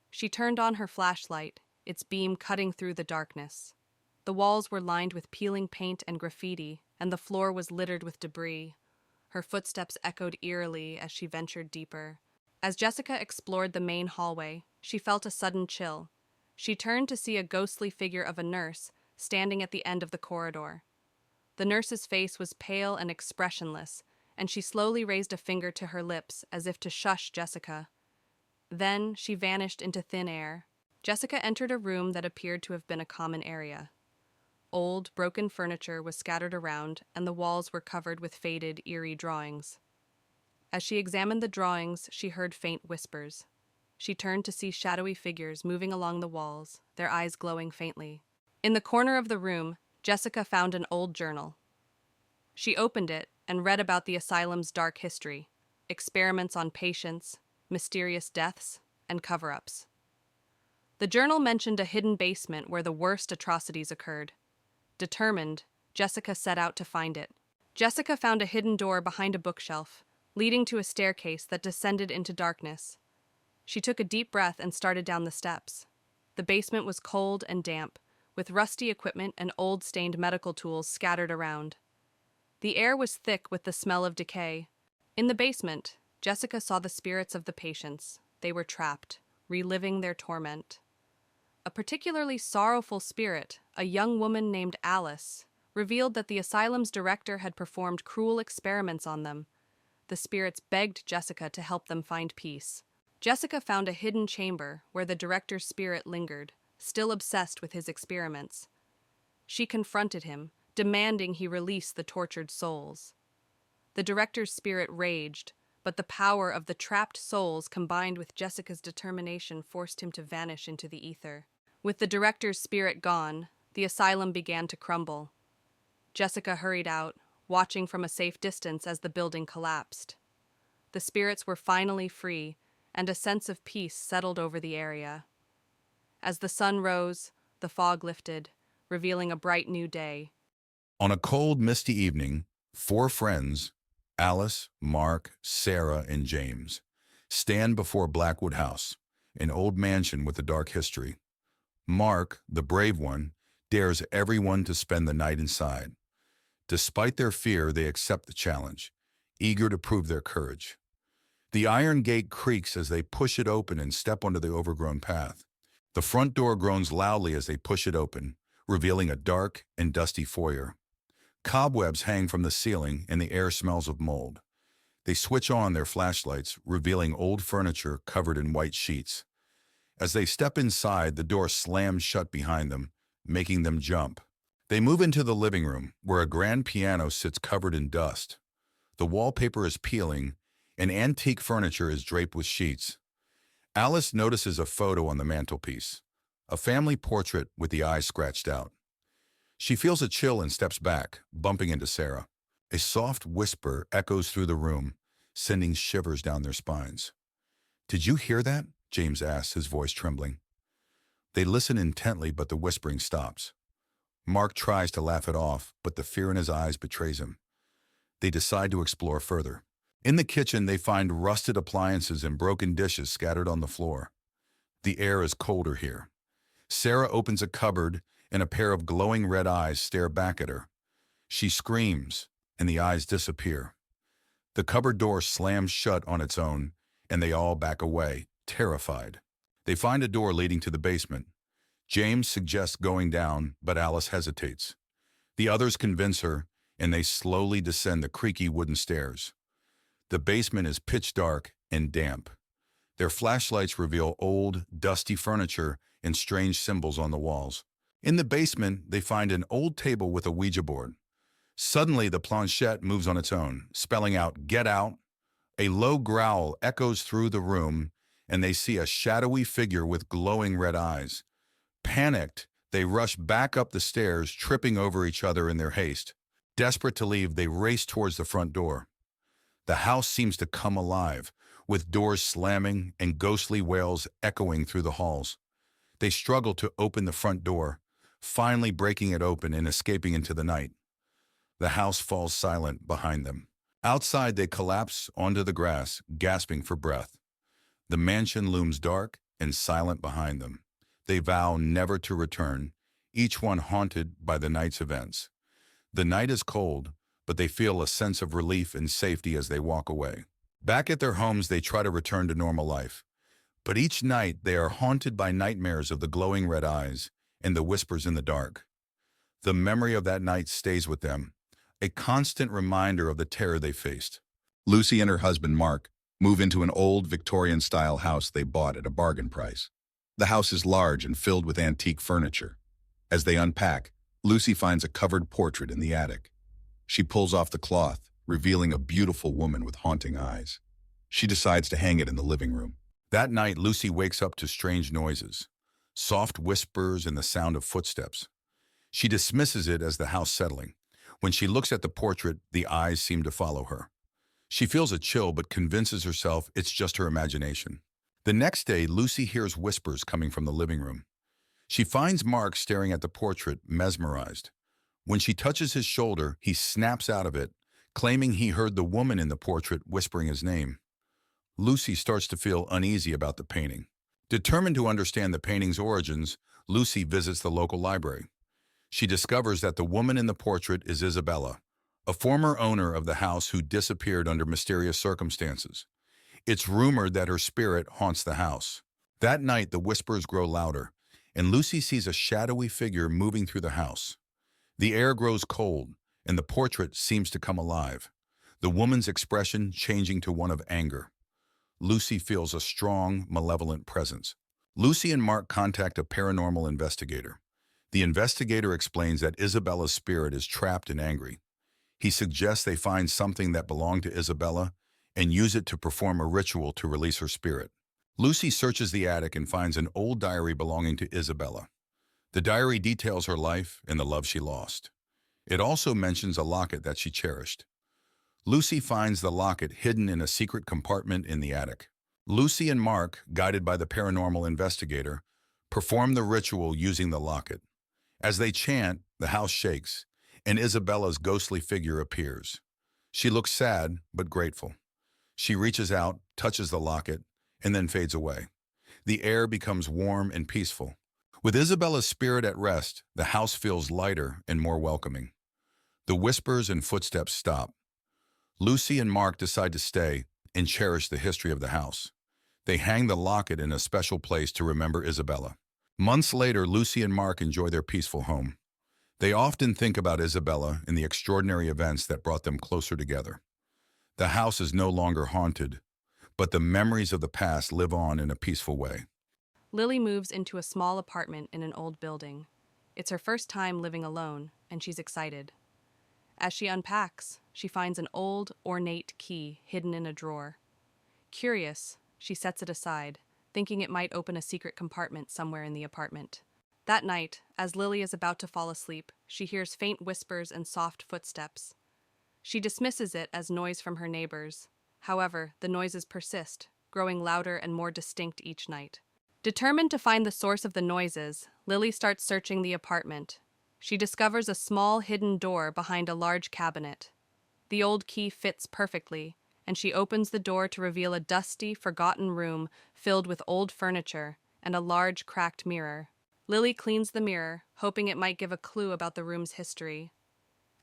She turned on her flashlight, its beam cutting through the darkness. The walls were lined with peeling paint and graffiti, and the floor was littered with debris. Her footsteps echoed eerily as she ventured deeper. As Jessica explored the main hallway, she felt a sudden chill. She turned to see a ghostly figure of a nurse standing at the end of the corridor. The nurse's face was pale and expressionless, and she slowly raised a finger to her lips as if to shush Jessica. Then she vanished into thin air. Jessica entered a room that appeared to have been a common area. Old, broken furniture was scattered around, and the walls were covered with faded, eerie drawings. As she examined the drawings, she heard faint whispers. She turned to see shadowy figures moving along the walls, their eyes glowing faintly. In the corner of the room, Jessica found an old journal. She opened it and read about the asylum's dark history, experiments on patients, mysterious deaths, and cover-ups. The journal mentioned a hidden basement where the worst atrocities occurred. Determined, Jessica set out to find it. Jessica found a hidden door behind a bookshelf, leading to a staircase that descended into darkness. She took a deep breath and started down the steps. The basement was cold and damp, with rusty equipment and old stained medical tools scattered around. The air was thick with the smell of decay. In the basement, Jessica saw the spirits of the patients. They were trapped, reliving their torment. A particularly sorrowful spirit, a young woman named Alice, revealed that the asylum's director had performed cruel experiments on them. The spirits begged Jessica to help them find peace. Jessica found a hidden chamber where the director's spirit lingered, still obsessed with his experiments. She confronted him, demanding he release the tortured souls. The director's spirit raged, but the power of the trapped souls combined with Jessica's determination forced him to vanish into the ether. With the director's spirit gone, the asylum began to crumble. Jessica hurried out, watching from a safe distance as the building collapsed. The spirits were finally free, and a sense of peace settled over the area. As the sun rose, the fog lifted, revealing a bright new day. On a cold, misty evening, four friends, Alice, Mark, Sarah, and James, stand before Blackwood House, an old mansion with a dark history. Mark, the brave one, dares everyone to spend the night inside. Despite their fear, they accept the challenge, eager to prove their courage. The iron gate creaks as they push it open and step onto the overgrown path. The front door groans loudly as they push it open, revealing a dark and dusty foyer. Cobwebs hang from the ceiling and the air smells of mold. They switch on their flashlights, revealing old furniture covered in white sheets. As they step inside, the door slams shut behind them, making them jump. They move into the living room, where a grand piano sits covered in dust. The wallpaper is peeling, and antique furniture is draped with sheets. Alice notices a photo on the mantelpiece, a family portrait with the eyes scratched out. She feels a chill and steps back, bumping into Sarah. A soft whisper echoes through the room, sending shivers down their spines. "Did you hear that?" James asks, his voice trembling. They listen intently, but the whispering stops. Mark tries to laugh it off, but the fear in his eyes betrays him. They decide to explore further. In the kitchen, they find rusted appliances and broken dishes scattered on the floor. The air is colder here. Sarah opens a cupboard, and a pair of glowing red eyes stare back at her. She screams, and the eyes disappear. The cupboard door slams shut on its own, and they all back away, terrified. They find a door leading to the basement. James suggests going down, but Alice hesitates. The others convince her, and they slowly descend the creaky wooden stairs. The basement is pitch dark and damp. Their flashlights reveal old, dusty furniture and strange symbols on the walls. In the basement, they find an old table with a Ouija board. Suddenly, the planchette moves on its own, spelling out, "Get out." A low growl echoes through the room, and they see a shadowy figure with glowing red eyes. Panicked, they rush back up the stairs, tripping over each other in their haste. Desperate to leave, they race towards the front door. The house seems to come alive, with doors slamming and ghostly wails echoing through the halls. They struggle to open the front door, finally breaking it open and escaping into the night. The house falls silent behind them. Outside, they collapse onto the grass, gasping for breath. The mansion looms dark and silent behind them. They vow never to return, each one haunted by the night's events. The night is cold, but they feel a sense of relief and safety as they walk away. Back at their homes, they try to return to normal life. But each night, they are haunted by nightmares of the glowing red eyes and the whispers in the dark. The memory of that night stays with them, a constant reminder of the terror they faced. Lucy and her husband, Mark, move into an old Victorian-style house they bought at a bargain price. The house is large and filled with antique furniture. As they unpack, Lucy finds a covered portrait in the attic. She pulls off the cloth, revealing a beautiful woman with haunting eyes. She decides to hang it in the living room. That night, Lucy wakes up to strange noises, soft whispers and the sound of footsteps. She dismisses it as the house settling. When she looks at the portrait, the eyes seem to follow her. She feels a chill but convinces herself it's just her imagination. The next day, Lucy hears whispers coming from the living room. She finds Mark staring at the portrait, mesmerized. When she touches his shoulder, he snaps out of it, claiming he heard the woman in the portrait whispering his name. Lucy starts to feel uneasy about the painting. Determined to understand the painting's origins, Lucy visits the local library. She discovers that the woman in the portrait is Isabella, a former owner of the house who disappeared under mysterious circumstances. It's rumored that her spirit haunts the house. That night, the whispers grow louder, and Lucy sees a shadowy figure moving through the house. The air grows cold, and the portrait seems to come alive, the woman's expression changing to one of anger. Lucy feels a strong, malevolent presence. Lucy and Mark contact a paranormal investigator. The investigator explains that Isabella's spirit is trapped and angry. He suggests they find something that belonged to Isabella and use it to perform a ritual to release her spirit. Lucy searches the attic and finds an old diary belonging to Isabella. The diary details her life and the love she lost. It also mentions a locket that she cherished. Lucy finds the locket hidden in a secret compartment in the attic. Lucy and Mark, guided by the paranormal investigator, perform the ritual using the locket. As they chant, the house shakes, and Isabella's ghostly figure appears. She looks sad, but grateful. She reaches out, touches the locket, and then fades away. The air becomes warm and peaceful. With Isabella's spirit at rest, the house feels lighter and more welcoming. The whispers and footsteps stop. Lucy and Mark decide to stay and cherish the history of the house. They hang the locket in a special place to remember Isabella. Months later, Lucy and Mark enjoy their peaceful home. They often think about Isabella and the extraordinary events that brought them closer together. The house is no longer haunted, but the memories of the past live on in a peaceful way. Lily moves into a small apartment in an old building. It's her first time living alone, and she's excited. As she unpacks, she finds an old, ornate key hidden in a drawer. Curious, she sets it aside, thinking it might open a secret compartment somewhere in the apartment. That night, as Lily is about to fall asleep, she hears faint whispers and soft footsteps. She dismisses it as noise from her neighbors. However, the noises persist, growing louder and more distinct each night. Determined to find the source of the noises, Lily starts searching the apartment. She discovers a small hidden door behind a large cabinet. The old key fits perfectly, and she opens the door to reveal a dusty, forgotten room filled with old furniture and a large, cracked mirror. Lily cleans the mirror, hoping it might give a clue about the room's history.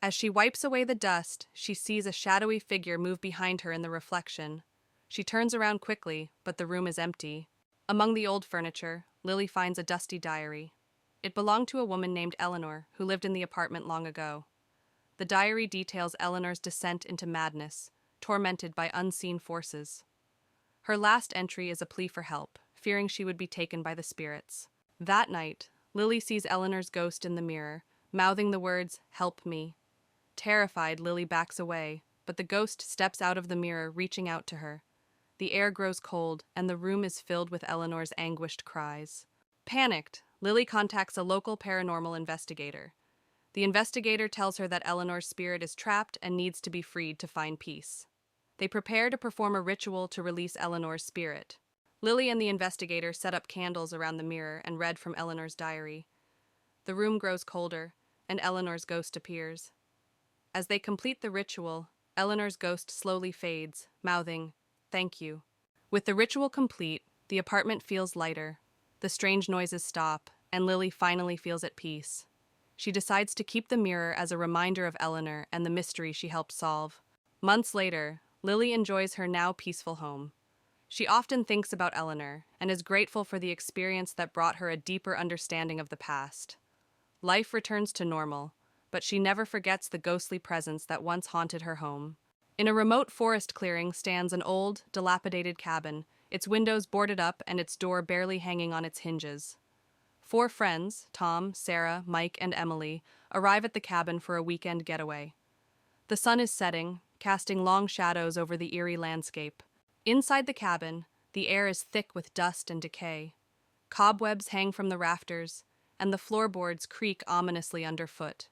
As she wipes away the dust, she sees a shadowy figure move behind her in the reflection. She turns around quickly, but the room is empty. Among the old furniture, Lily finds a dusty diary. It belonged to a woman named Eleanor, who lived in the apartment long ago. The diary details Eleanor's descent into madness, tormented by unseen forces. Her last entry is a plea for help, fearing she would be taken by the spirits. That night, Lily sees Eleanor's ghost in the mirror, mouthing the words, "Help me." Terrified, Lily backs away, but the ghost steps out of the mirror, reaching out to her. The air grows cold, and the room is filled with Eleanor's anguished cries. Panicked, Lily contacts a local paranormal investigator. The investigator tells her that Eleanor's spirit is trapped and needs to be freed to find peace. They prepare to perform a ritual to release Eleanor's spirit. Lily and the investigator set up candles around the mirror and read from Eleanor's diary. The room grows colder, and Eleanor's ghost appears. As they complete the ritual, Eleanor's ghost slowly fades, mouthing, "Thank you." With the ritual complete, the apartment feels lighter. The strange noises stop, and Lily finally feels at peace. She decides to keep the mirror as a reminder of Eleanor and the mystery she helped solve. Months later, Lily enjoys her now peaceful home. She often thinks about Eleanor and is grateful for the experience that brought her a deeper understanding of the past. Life returns to normal, but she never forgets the ghostly presence that once haunted her home. In a remote forest clearing stands an old, dilapidated cabin, its windows boarded up and its door barely hanging on its hinges. 4 friends, Tom, Sarah, Mike, and Emily, arrive at the cabin for a weekend getaway. The sun is setting, casting long shadows over the eerie landscape. Inside the cabin, the air is thick with dust and decay. Cobwebs hang from the rafters, and the floorboards creak ominously underfoot.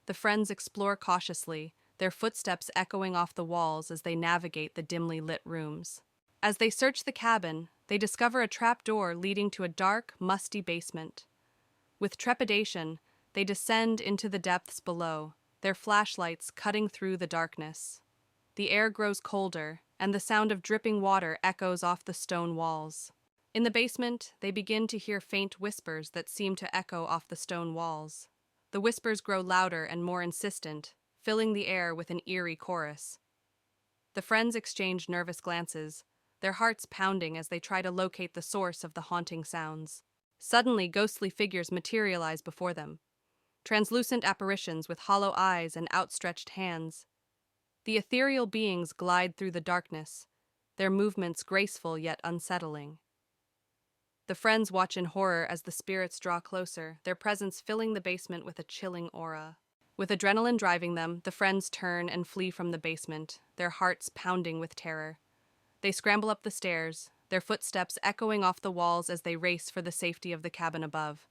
The friends explore cautiously, their footsteps echoing off the walls as they navigate the dimly lit rooms. As they search the cabin, they discover a trap door leading to a dark, musty basement. With trepidation, they descend into the depths below, their flashlights cutting through the darkness. The air grows colder, and the sound of dripping water echoes off the stone walls. In the basement, they begin to hear faint whispers that seem to echo off the stone walls. The whispers grow louder and more insistent, filling the air with an eerie chorus. The friends exchange nervous glances, their hearts pounding as they try to locate the source of the haunting sounds. Suddenly, ghostly figures materialize before them, translucent apparitions with hollow eyes and outstretched hands. The ethereal beings glide through the darkness, their movements graceful yet unsettling. The friends watch in horror as the spirits draw closer, their presence filling the basement with a chilling aura. With adrenaline driving them, the friends turn and flee from the basement, their hearts pounding with terror. They scramble up the stairs, their footsteps echoing off the walls as they race for the safety of the cabin above.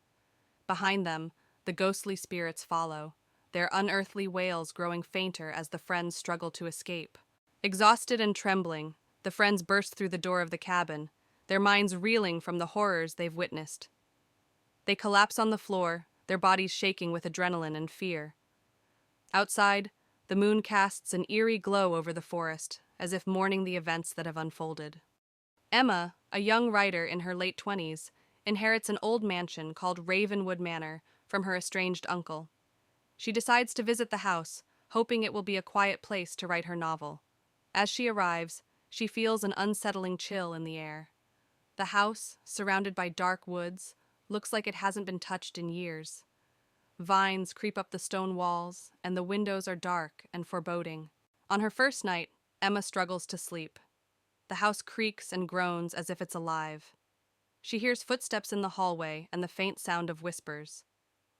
Behind them, the ghostly spirits follow, their unearthly wails growing fainter as the friends struggle to escape. Exhausted and trembling, the friends burst through the door of the cabin, their minds reeling from the horrors they've witnessed. They collapse on the floor, their bodies shaking with adrenaline and fear. Outside, the moon casts an eerie glow over the forest, as if mourning the events that have unfolded. Emma, a young writer in her late 20s, inherits an old mansion called Ravenwood Manor from her estranged uncle. She decides to visit the house, hoping it will be a quiet place to write her novel. As she arrives, she feels an unsettling chill in the air. The house, surrounded by dark woods, looks like it hasn't been touched in years. Vines creep up the stone walls, and the windows are dark and foreboding. On her first night, Emma struggles to sleep. The house creaks and groans as if it's alive. She hears footsteps in the hallway and the faint sound of whispers.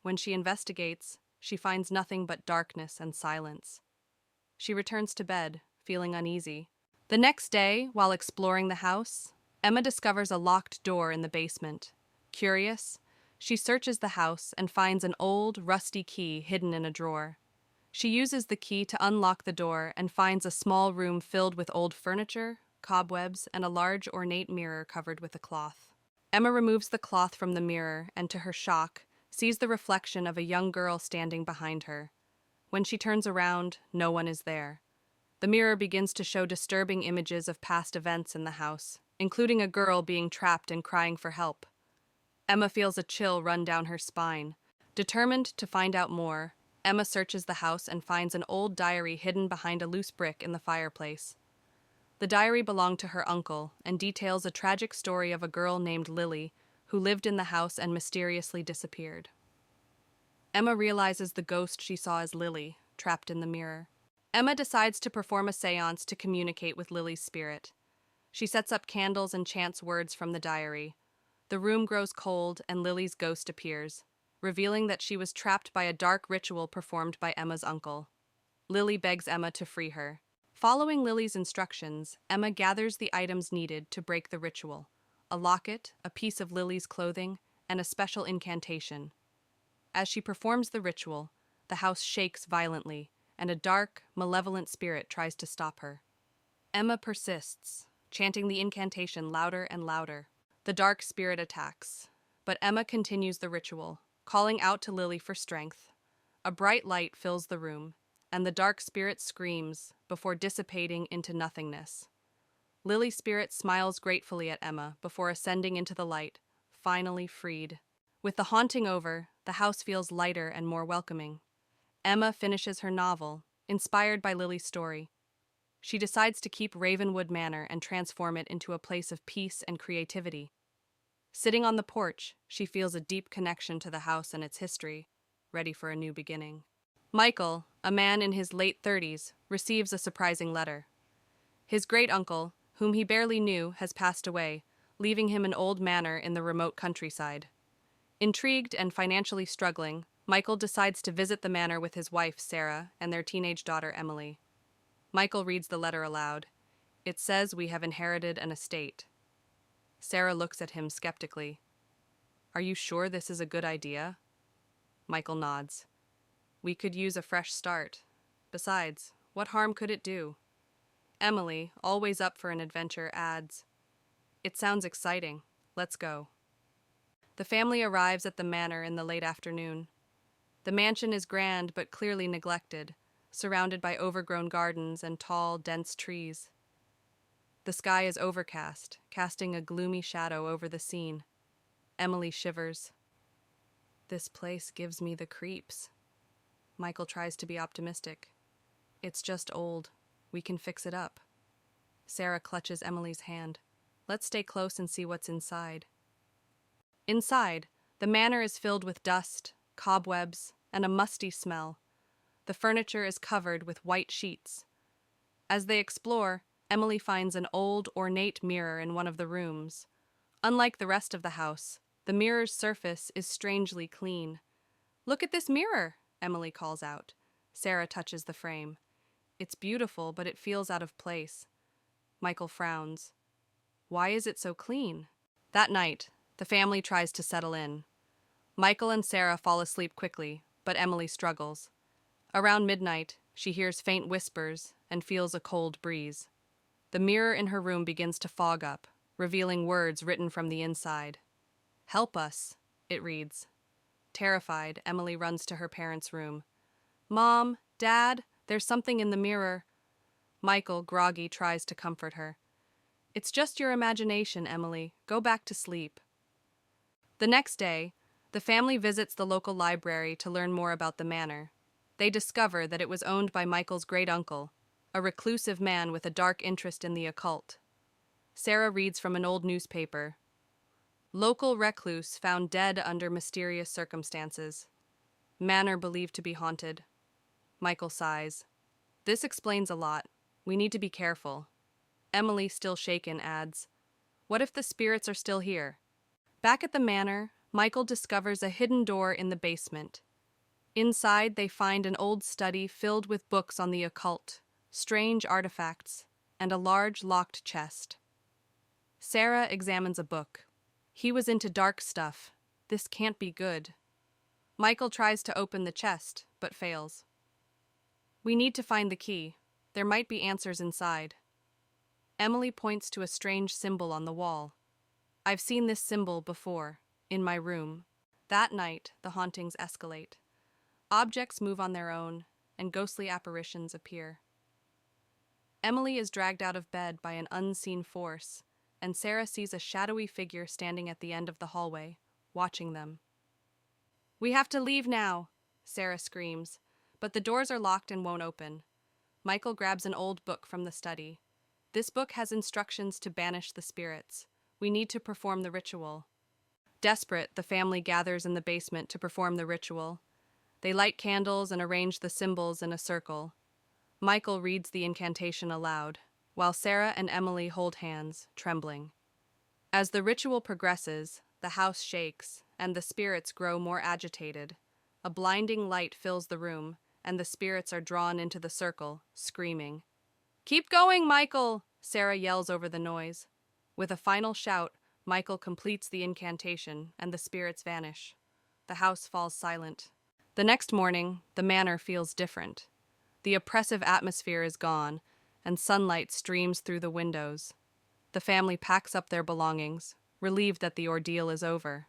When she investigates, she finds nothing but darkness and silence. She returns to bed, feeling uneasy. The next day, while exploring the house, Emma discovers a locked door in the basement. Curious, she searches the house and finds an old, rusty key hidden in a drawer. She uses the key to unlock the door and finds a small room filled with old furniture, cobwebs, and a large ornate mirror covered with a cloth. Emma removes the cloth from the mirror and, to her shock, sees the reflection of a young girl standing behind her. When she turns around, no one is there. The mirror begins to show disturbing images of past events in the house, including a girl being trapped and crying for help. Emma feels a chill run down her spine. Determined to find out more, Emma searches the house and finds an old diary hidden behind a loose brick in the fireplace. The diary belonged to her uncle and details a tragic story of a girl named Lily who lived in the house and mysteriously disappeared. Emma realizes the ghost she saw as Lily, trapped in the mirror. Emma decides to perform a seance to communicate with Lily's spirit. She sets up candles and chants words from the diary. The room grows cold and Lily's ghost appears, revealing that she was trapped by a dark ritual performed by Emma's uncle. Lily begs Emma to free her. Following Lily's instructions, Emma gathers the items needed to break the ritual: a locket, a piece of Lily's clothing, and a special incantation. As she performs the ritual, the house shakes violently, and a dark, malevolent spirit tries to stop her. Emma persists, chanting the incantation louder and louder. The dark spirit attacks, but Emma continues the ritual, calling out to Lily for strength. A bright light fills the room, and the dark spirit screams before dissipating into nothingness. Lily's spirit smiles gratefully at Emma before ascending into the light, finally freed. With the haunting over, the house feels lighter and more welcoming. Emma finishes her novel, inspired by Lily's story. She decides to keep Ravenwood Manor and transform it into a place of peace and creativity. Sitting on the porch, she feels a deep connection to the house and its history, ready for a new beginning. Michael, a man in his late 30s, receives a surprising letter. His great-uncle, whom he barely knew, has passed away, leaving him an old manor in the remote countryside. Intrigued and financially struggling, Michael decides to visit the manor with his wife, Sarah, and their teenage daughter, Emily. Michael reads the letter aloud. It says, "We have inherited an estate." Sarah looks at him skeptically. "Are you sure this is a good idea?" Michael nods. "We could use a fresh start. Besides, what harm could it do?" Emily, always up for an adventure, adds, "It sounds exciting. Let's go." The family arrives at the manor in the late afternoon. The mansion is grand but clearly neglected, surrounded by overgrown gardens and tall, dense trees. The sky is overcast, casting a gloomy shadow over the scene. Emily shivers. "This place gives me the creeps." Michael tries to be optimistic. "It's just old. We can fix it up." Sarah clutches Emily's hand. "Let's stay close and see what's inside." Inside, the manor is filled with dust, cobwebs, and a musty smell. The furniture is covered with white sheets. As they explore, Emily finds an old, ornate mirror in one of the rooms. Unlike the rest of the house, the mirror's surface is strangely clean. "Look at this mirror," Emily calls out. Sarah touches the frame. "It's beautiful, but it feels out of place." Michael frowns. "Why is it so clean?" That night, the family tries to settle in. Michael and Sarah fall asleep quickly, but Emily struggles. Around midnight, she hears faint whispers and feels a cold breeze. The mirror in her room begins to fog up, revealing words written from the inside. "Help us," it reads. Terrified, Emily runs to her parents' room. Mom, Dad, there's something in the mirror. Michael, groggy, tries to comfort her. It's just your imagination, Emily. Go back to sleep. The next day, the family visits the local library to learn more about the manor. They discover that it was owned by Michael's great-uncle, a reclusive man with a dark interest in the occult. Sarah reads from an old newspaper. Local recluse found dead under mysterious circumstances. Manor believed to be haunted. Michael sighs. This explains a lot. We need to be careful. Emily, still shaken, adds, what if the spirits are still here? Back at the manor, Michael discovers a hidden door in the basement. Inside, they find an old study filled with books on the occult, strange artifacts, and a large locked chest. Sarah examines a book. He was into dark stuff. This can't be good. Michael tries to open the chest, but fails. We need to find the key. There might be answers inside. Emily points to a strange symbol on the wall. I've seen this symbol before, in my room. That night, the hauntings escalate. Objects move on their own, and ghostly apparitions appear. Emily is dragged out of bed by an unseen force, and Sarah sees a shadowy figure standing at the end of the hallway, watching them. We have to leave now, Sarah screams, but the doors are locked and won't open. Michael grabs an old book from the study. This book has instructions to banish the spirits. We need to perform the ritual. Desperate, the family gathers in the basement to perform the ritual. They light candles and arrange the symbols in a circle. Michael reads the incantation aloud, while Sarah and Emily hold hands, trembling. As the ritual progresses, the house shakes, and the spirits grow more agitated. A blinding light fills the room, and the spirits are drawn into the circle, screaming. Keep going, Michael! Sarah yells over the noise. With a final shout, Michael completes the incantation, and the spirits vanish. The house falls silent. The next morning, the manor feels different. The oppressive atmosphere is gone, and sunlight streams through the windows. The family packs up their belongings, relieved that the ordeal is over.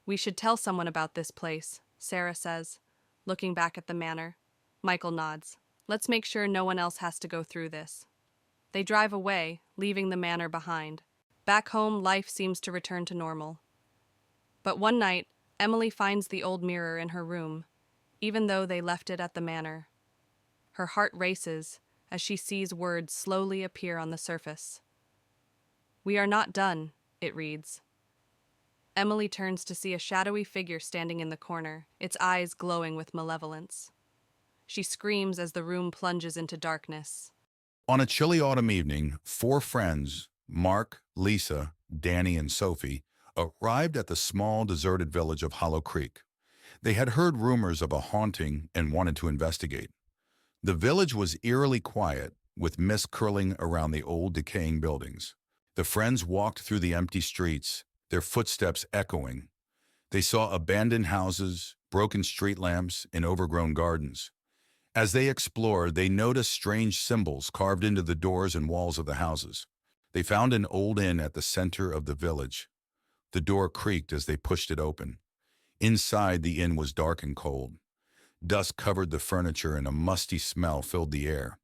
We should tell someone about this place, Sarah says, looking back at the manor. Michael nods. Let's make sure no one else has to go through this. They drive away, leaving the manor behind. Back home, life seems to return to normal. But one night, Emily finds the old mirror in her room, even though they left it at the manor. Her heart races as she sees words slowly appear on the surface. We are not done, it reads. Emily turns to see a shadowy figure standing in the corner, its eyes glowing with malevolence. She screams as the room plunges into darkness. On a chilly autumn evening, 4 friends, Mark, Lisa, Danny, and Sophie, arrived at the small, deserted village of Hollow Creek. They had heard rumors of a haunting and wanted to investigate. The village was eerily quiet, with mist curling around the old, decaying buildings. The friends walked through the empty streets, their footsteps echoing. They saw abandoned houses, broken street lamps, and overgrown gardens. As they explored, they noticed strange symbols carved into the doors and walls of the houses. They found an old inn at the center of the village. The door creaked as they pushed it open. Inside, the inn was dark and cold. Dust covered the furniture and a musty smell filled the air.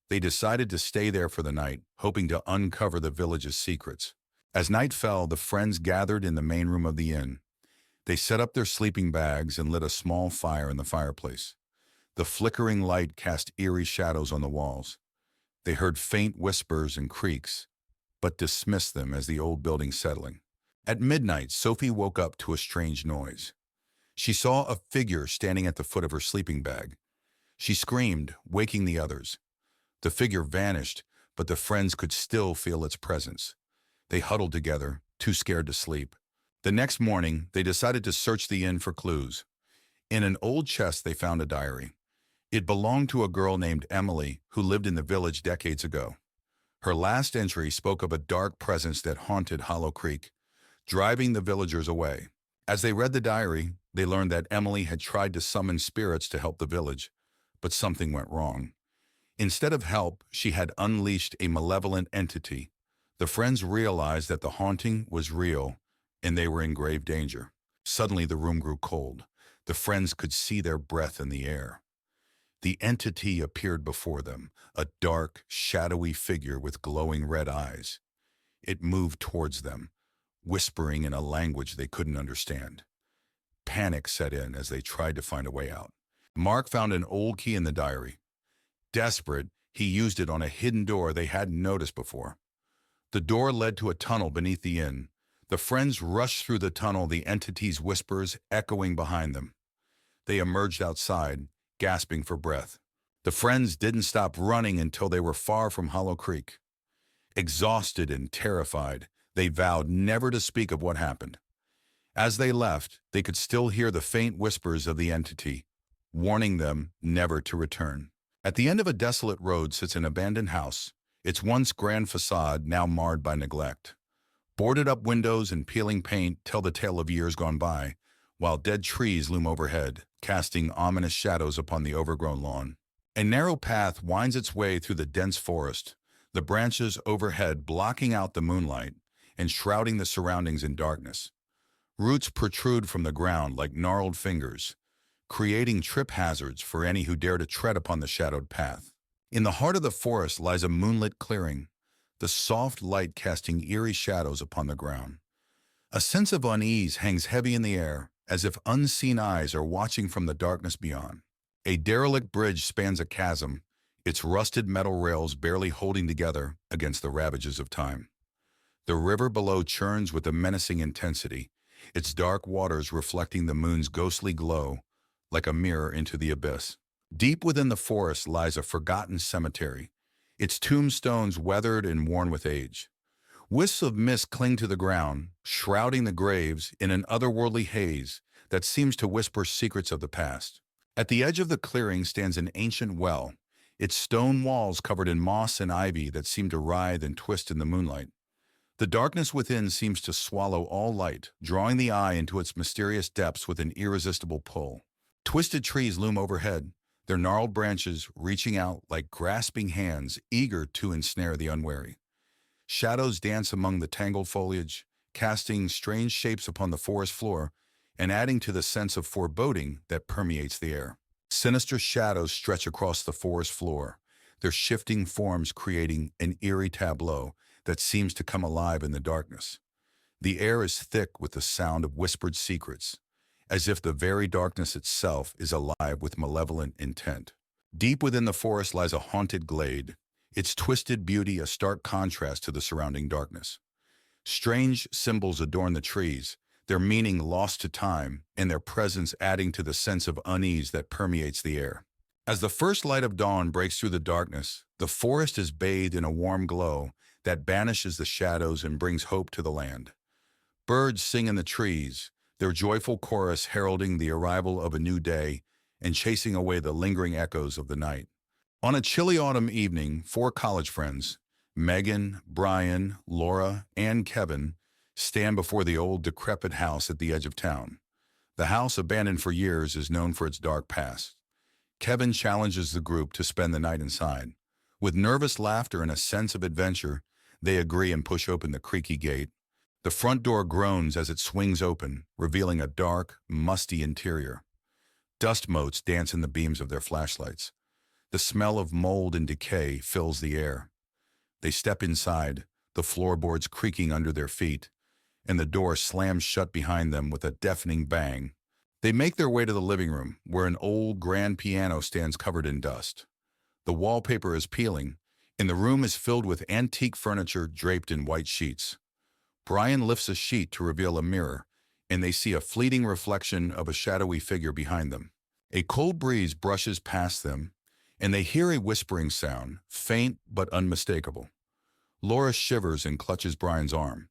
They decided to stay there for the night, hoping to uncover the village's secrets. As night fell, the friends gathered in the main room of the inn. They set up their sleeping bags and lit a small fire in the fireplace. The flickering light cast eerie shadows on the walls. They heard faint whispers and creaks, but dismissed them as the old building settling. At midnight, Sophie woke up to a strange noise. She saw a figure standing at the foot of her sleeping bag. She screamed, waking the others. The figure vanished, but the friends could still feel its presence. They huddled together, too scared to sleep. The next morning, they decided to search the inn for clues. In an old chest, they found a diary. It belonged to a girl named Emily who lived in the village decades ago. Her last entry spoke of a dark presence that haunted Hollow Creek, driving the villagers away. As they read the diary, they learned that Emily had tried to summon spirits to help the village, but something went wrong. Instead of help, she had unleashed a malevolent entity. The friends realized that the haunting was real, and they were in grave danger. Suddenly the room grew cold. The friends could see their breath in the air. The entity appeared before them, a dark, shadowy figure with glowing red eyes. It moved towards them, whispering in a language they couldn't understand. Panic set in as they tried to find a way out. Mark found an old key in the diary. Desperate, he used it on a hidden door they hadn't noticed before. The door led to a tunnel beneath the inn. The friends rushed through the tunnel, the entity's whispers echoing behind them. They emerged outside, gasping for breath. The friends didn't stop running until they were far from Hollow Creek. Exhausted and terrified, they vowed never to speak of what happened. As they left, they could still hear the faint whispers of the entity, warning them never to return. At the end of a desolate road sits an abandoned house, its once grand facade now marred by neglect. Boarded-up windows and peeling paint tell the tale of years gone by, while dead trees loom overhead, casting ominous shadows upon the overgrown lawn. A narrow path winds its way through the dense forest, the branches overhead blocking out the moonlight and shrouding the surroundings in darkness. Roots protrude from the ground like gnarled fingers, creating trip hazards for any who dare to tread upon the shadowed path. In the heart of the forest lies a moonlit clearing, the soft light casting eerie shadows upon the ground. A sense of unease hangs heavy in the air, as if unseen eyes are watching from the darkness beyond. A derelict bridge spans a chasm, its rusted metal rails barely holding together against the ravages of time. The river below churns with a menacing intensity, its dark waters reflecting the moon's ghostly glow like a mirror into the abyss. Deep within the forest lies a forgotten cemetery, its tombstones weathered and worn with age. Wisps of mist cling to the ground, shrouding the graves in an otherworldly haze that seems to whisper secrets of the past. At the edge of the clearing stands an ancient well, its stone walls covered in moss and ivy that seem to writhe and twist in the moonlight. The darkness within seems to swallow all light, drawing the eye into its mysterious depths with an irresistible pull. Twisted trees loom overhead, their gnarled branches reaching out like grasping hands eager to ensnare the unwary. Shadows dance among the tangled foliage, casting strange shapes upon the forest floor and adding to the sense of foreboding that permeates the air. Sinister shadows stretch across the forest floor, their shifting forms creating an eerie tableau that seems to come alive in the darkness. The air is thick with the sound of whispered secrets, as if the very darkness itself is alive with malevolent intent. Deep within the forest lies a haunted glade, its twisted beauty a stark contrast to the surrounding darkness. Strange symbols adorn the trees, their meaning lost to time and their presence adding to the sense of unease that permeates the air. As the first light of dawn breaks through the darkness, the forest is bathed in a warm glow that banishes the shadows and brings hope to the land. Birds sing in the trees, their joyful chorus heralding the arrival of a new day and chasing away the lingering echoes of the night. On a chilly autumn evening, 4 college friends, Megan, Brian, Laura, and Kevin, stand before the old decrepit house at the edge of town. The house, abandoned for years, is known for its dark past. Kevin challenges the group to spend the night inside. With nervous laughter and a sense of adventure, they agree and push open the creaky gate. The front door groans as it swings open, revealing a dark, musty interior. Dust motes dance in the beams of their flashlights. The smell of mold and decay fills the air. They step inside, the floorboards creaking under their feet, and the door slams shut behind them with a deafening bang. They make their way to the living room, where an old grand piano stands covered in dust. The wallpaper is peeling, and the room is filled with antique furniture draped in white sheets. Brian lifts a sheet to reveal a mirror, and they see a fleeting reflection of a shadowy figure behind them. A cold breeze brushes past them, and they hear a whispering sound, faint but unmistakable. Laura shivers and clutches Brian's arm.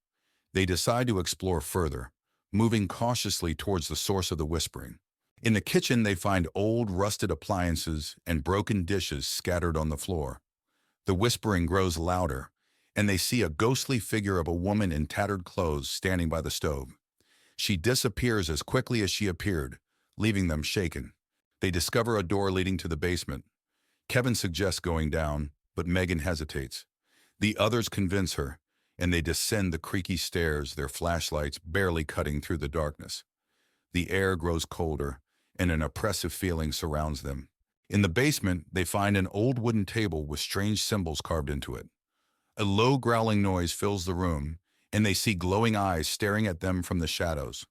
They decide to explore further, moving cautiously towards the source of the whispering. In the kitchen, they find old, rusted appliances and broken dishes scattered on the floor. The whispering grows louder, and they see a ghostly figure of a woman in tattered clothes standing by the stove. She disappears as quickly as she appeared, leaving them shaken. They discover a door leading to the basement. Kevin suggests going down, but Megan hesitates. The others convince her, and they descend the creaky stairs, their flashlights barely cutting through the darkness. The air grows colder, and an oppressive feeling surrounds them. In the basement, they find an old wooden table with strange symbols carved into it. A low growling noise fills the room, and they see glowing eyes staring at them from the shadows.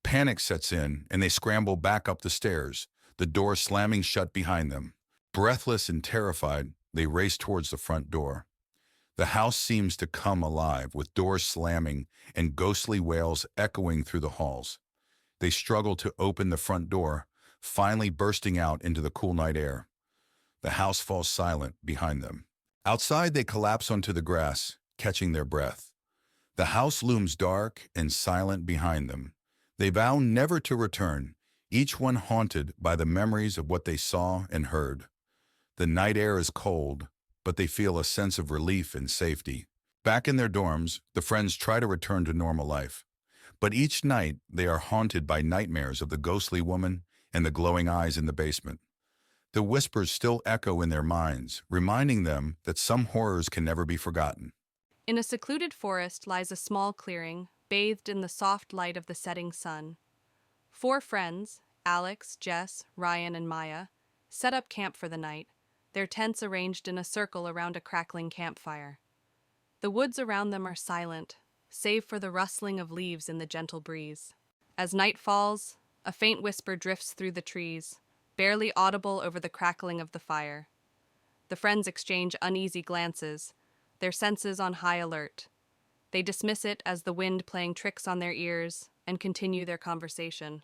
Panic sets in, and they scramble back up the stairs, the door slamming shut behind them. Breathless and terrified, they race towards the front door. The house seems to come alive, with doors slamming and ghostly wails echoing through the halls. They struggle to open the front door, finally bursting out into the cool night air. The house falls silent behind them. Outside, they collapse onto the grass, catching their breath. The house looms dark and silent behind them. They vow never to return, each one haunted by the memories of what they saw and heard. The night air is cold, but they feel a sense of relief and safety. Back in their dorms, the friends try to return to normal life. But each night, they are haunted by nightmares of the ghostly woman and the glowing eyes in the basement. The whispers still echo in their minds, reminding them that some horrors can never be forgotten. In a secluded forest lies a small clearing, bathed in the soft light of the setting sun. 4 friends, Alex, Jess, Ryan, and Maya, set up camp for the night, their tents arranged in a circle around a crackling campfire. The woods around them are silent, save for the rustling of leaves in the gentle breeze. As night falls, a faint whisper drifts through the trees, barely audible over the crackling of the fire. The friends exchange uneasy glances, their senses on high alert. They dismiss it as the wind playing tricks on their ears and continue their conversation,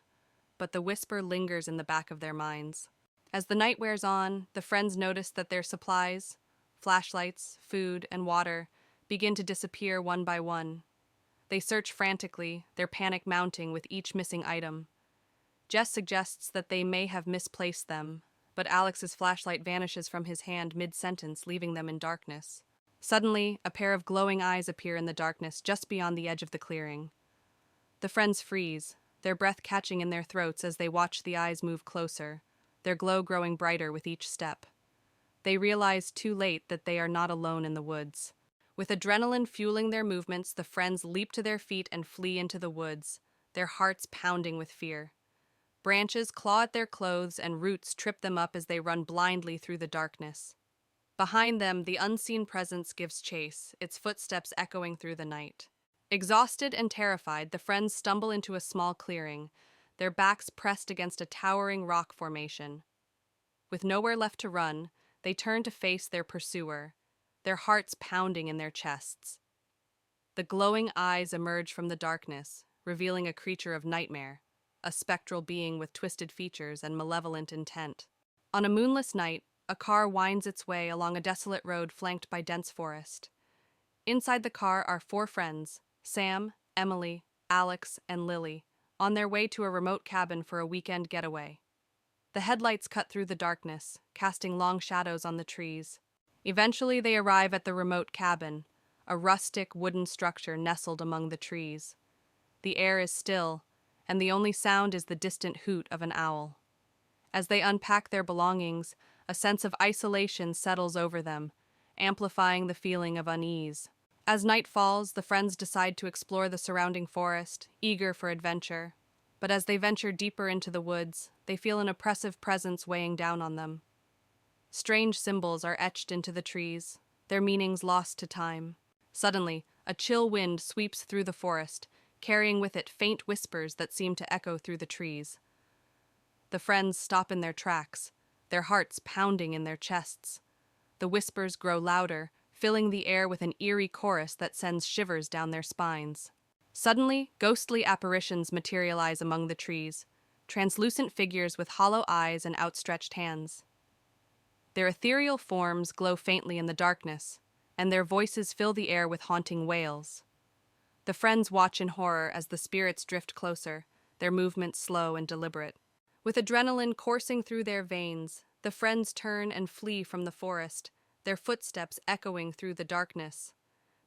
but the whisper lingers in the back of their minds. As the night wears on, the friends notice that their supplies, flashlights, food, and water, begin to disappear one by one. They search frantically, their panic mounting with each missing item. Jess suggests that they may have misplaced them, but Alex's flashlight vanishes from his hand mid-sentence, leaving them in darkness. Suddenly, a pair of glowing eyes appear in the darkness just beyond the edge of the clearing. The friends freeze, their breath catching in their throats as they watch the eyes move closer, their glow growing brighter with each step. They realize too late that they are not alone in the woods. With adrenaline fueling their movements, the friends leap to their feet and flee into the woods, their hearts pounding with fear. Branches claw at their clothes and roots trip them up as they run blindly through the darkness. Behind them, the unseen presence gives chase, its footsteps echoing through the night. Exhausted and terrified, the friends stumble into a small clearing, their backs pressed against a towering rock formation. With nowhere left to run, they turn to face their pursuer, their hearts pounding in their chests. The glowing eyes emerge from the darkness, revealing a creature of nightmare, a spectral being with twisted features and malevolent intent. On a moonless night, a car winds its way along a desolate road flanked by dense forest. Inside the car are 4 friends, Sam, Emily, Alex, and Lily, on their way to a remote cabin for a weekend getaway. The headlights cut through the darkness, casting long shadows on the trees. Eventually, they arrive at the remote cabin, a rustic wooden structure nestled among the trees. The air is still, and the only sound is the distant hoot of an owl. As they unpack their belongings, a sense of isolation settles over them, amplifying the feeling of unease. As night falls, the friends decide to explore the surrounding forest, eager for adventure. But as they venture deeper into the woods, they feel an oppressive presence weighing down on them. Strange symbols are etched into the trees, their meanings lost to time. Suddenly, a chill wind sweeps through the forest, carrying with it faint whispers that seem to echo through the trees. The friends stop in their tracks, their hearts pounding in their chests. The whispers grow louder, filling the air with an eerie chorus that sends shivers down their spines. Suddenly, ghostly apparitions materialize among the trees, translucent figures with hollow eyes and outstretched hands. Their ethereal forms glow faintly in the darkness, and their voices fill the air with haunting wails. The friends watch in horror as the spirits drift closer, their movements slow and deliberate. With adrenaline coursing through their veins, the friends turn and flee from the forest, their footsteps echoing through the darkness.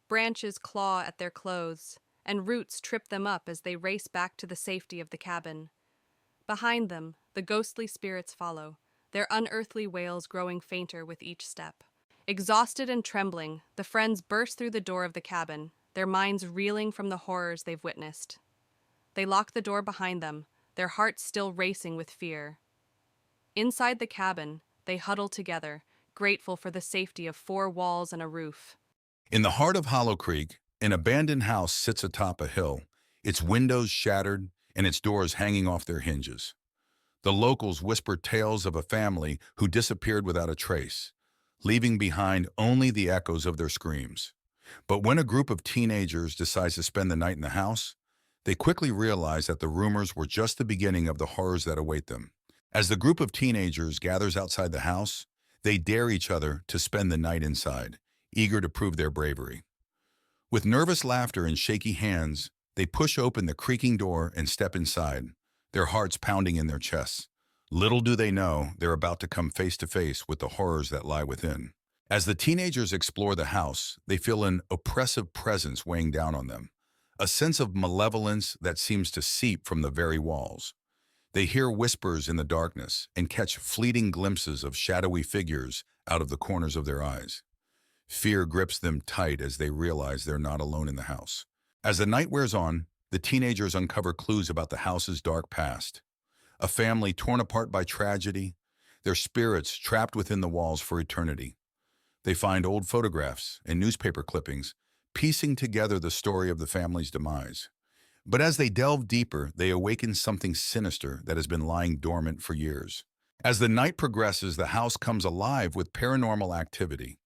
Branches claw at their clothes, and roots trip them up as they race back to the safety of the cabin. Behind them, the ghostly spirits follow, their unearthly wails growing fainter with each step. Exhausted and trembling, the friends burst through the door of the cabin, their minds reeling from the horrors they've witnessed. They lock the door behind them, their hearts still racing with fear. Inside the cabin, they huddle together, grateful for the safety of four walls and a roof. In the heart of Hollow Creek, an abandoned house sits atop a hill, its windows shattered and its doors hanging off their hinges. The locals whisper tales of a family who disappeared without a trace, leaving behind only the echoes of their screams. But when a group of teenagers decides to spend the night in the house, they quickly realize that the rumors were just the beginning of the horrors that await them. As the group of teenagers gathers outside the house, they dare each other to spend the night inside, eager to prove their bravery. With nervous laughter and shaky hands, they push open the creaking door and step inside, their hearts pounding in their chests. Little do they know they're about to come face to face with the horrors that lie within. As the teenagers explore the house, they feel an oppressive presence weighing down on them, a sense of malevolence that seems to seep from the very walls. They hear whispers in the darkness and catch fleeting glimpses of shadowy figures out of the corners of their eyes. Fear grips them tight as they realize they're not alone in the house. As the night wears on, the teenagers uncover clues about the house's dark past. A family torn apart by tragedy, their spirits trapped within the walls for eternity. They find old photographs and newspaper clippings, piecing together the story of the family's demise. But as they delve deeper, they awaken something sinister that has been lying dormant for years. As the night progresses, the house comes alive with paranormal activity.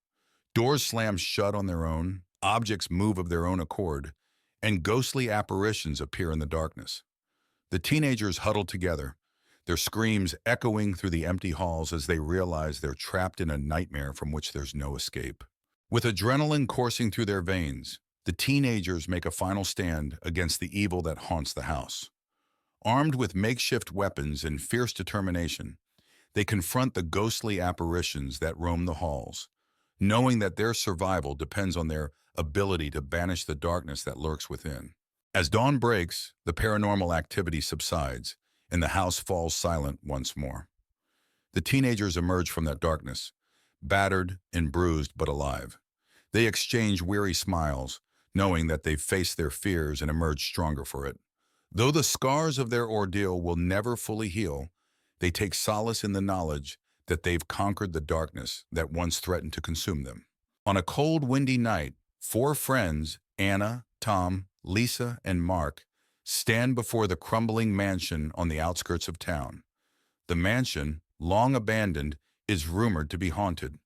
Doors slam shut on their own, objects move of their own accord, and ghostly apparitions appear in the darkness. The teenagers huddle together, their screams echoing through the empty halls as they realize they're trapped in a nightmare from which there's no escape. With adrenaline coursing through their veins, the teenagers make a final stand against the evil that haunts the house. Armed with makeshift weapons and fierce determination, they confront the ghostly apparitions that roam the halls, knowing that their survival depends on their ability to banish the darkness that lurks within. As dawn breaks, the paranormal activity subsides, and the house falls silent once more. The teenagers emerge from that darkness, battered and bruised but alive. They exchange weary smiles, knowing that they've faced their fears and emerged stronger for it. Though the scars of their ordeal will never fully heal, they take solace in the knowledge that they've conquered the darkness that once threatened to consume them. On a cold, windy night, four friends, Anna, Tom, Lisa, and Mark, stand before the crumbling mansion on the outskirts of town. The mansion, long abandoned, is rumored to be haunted.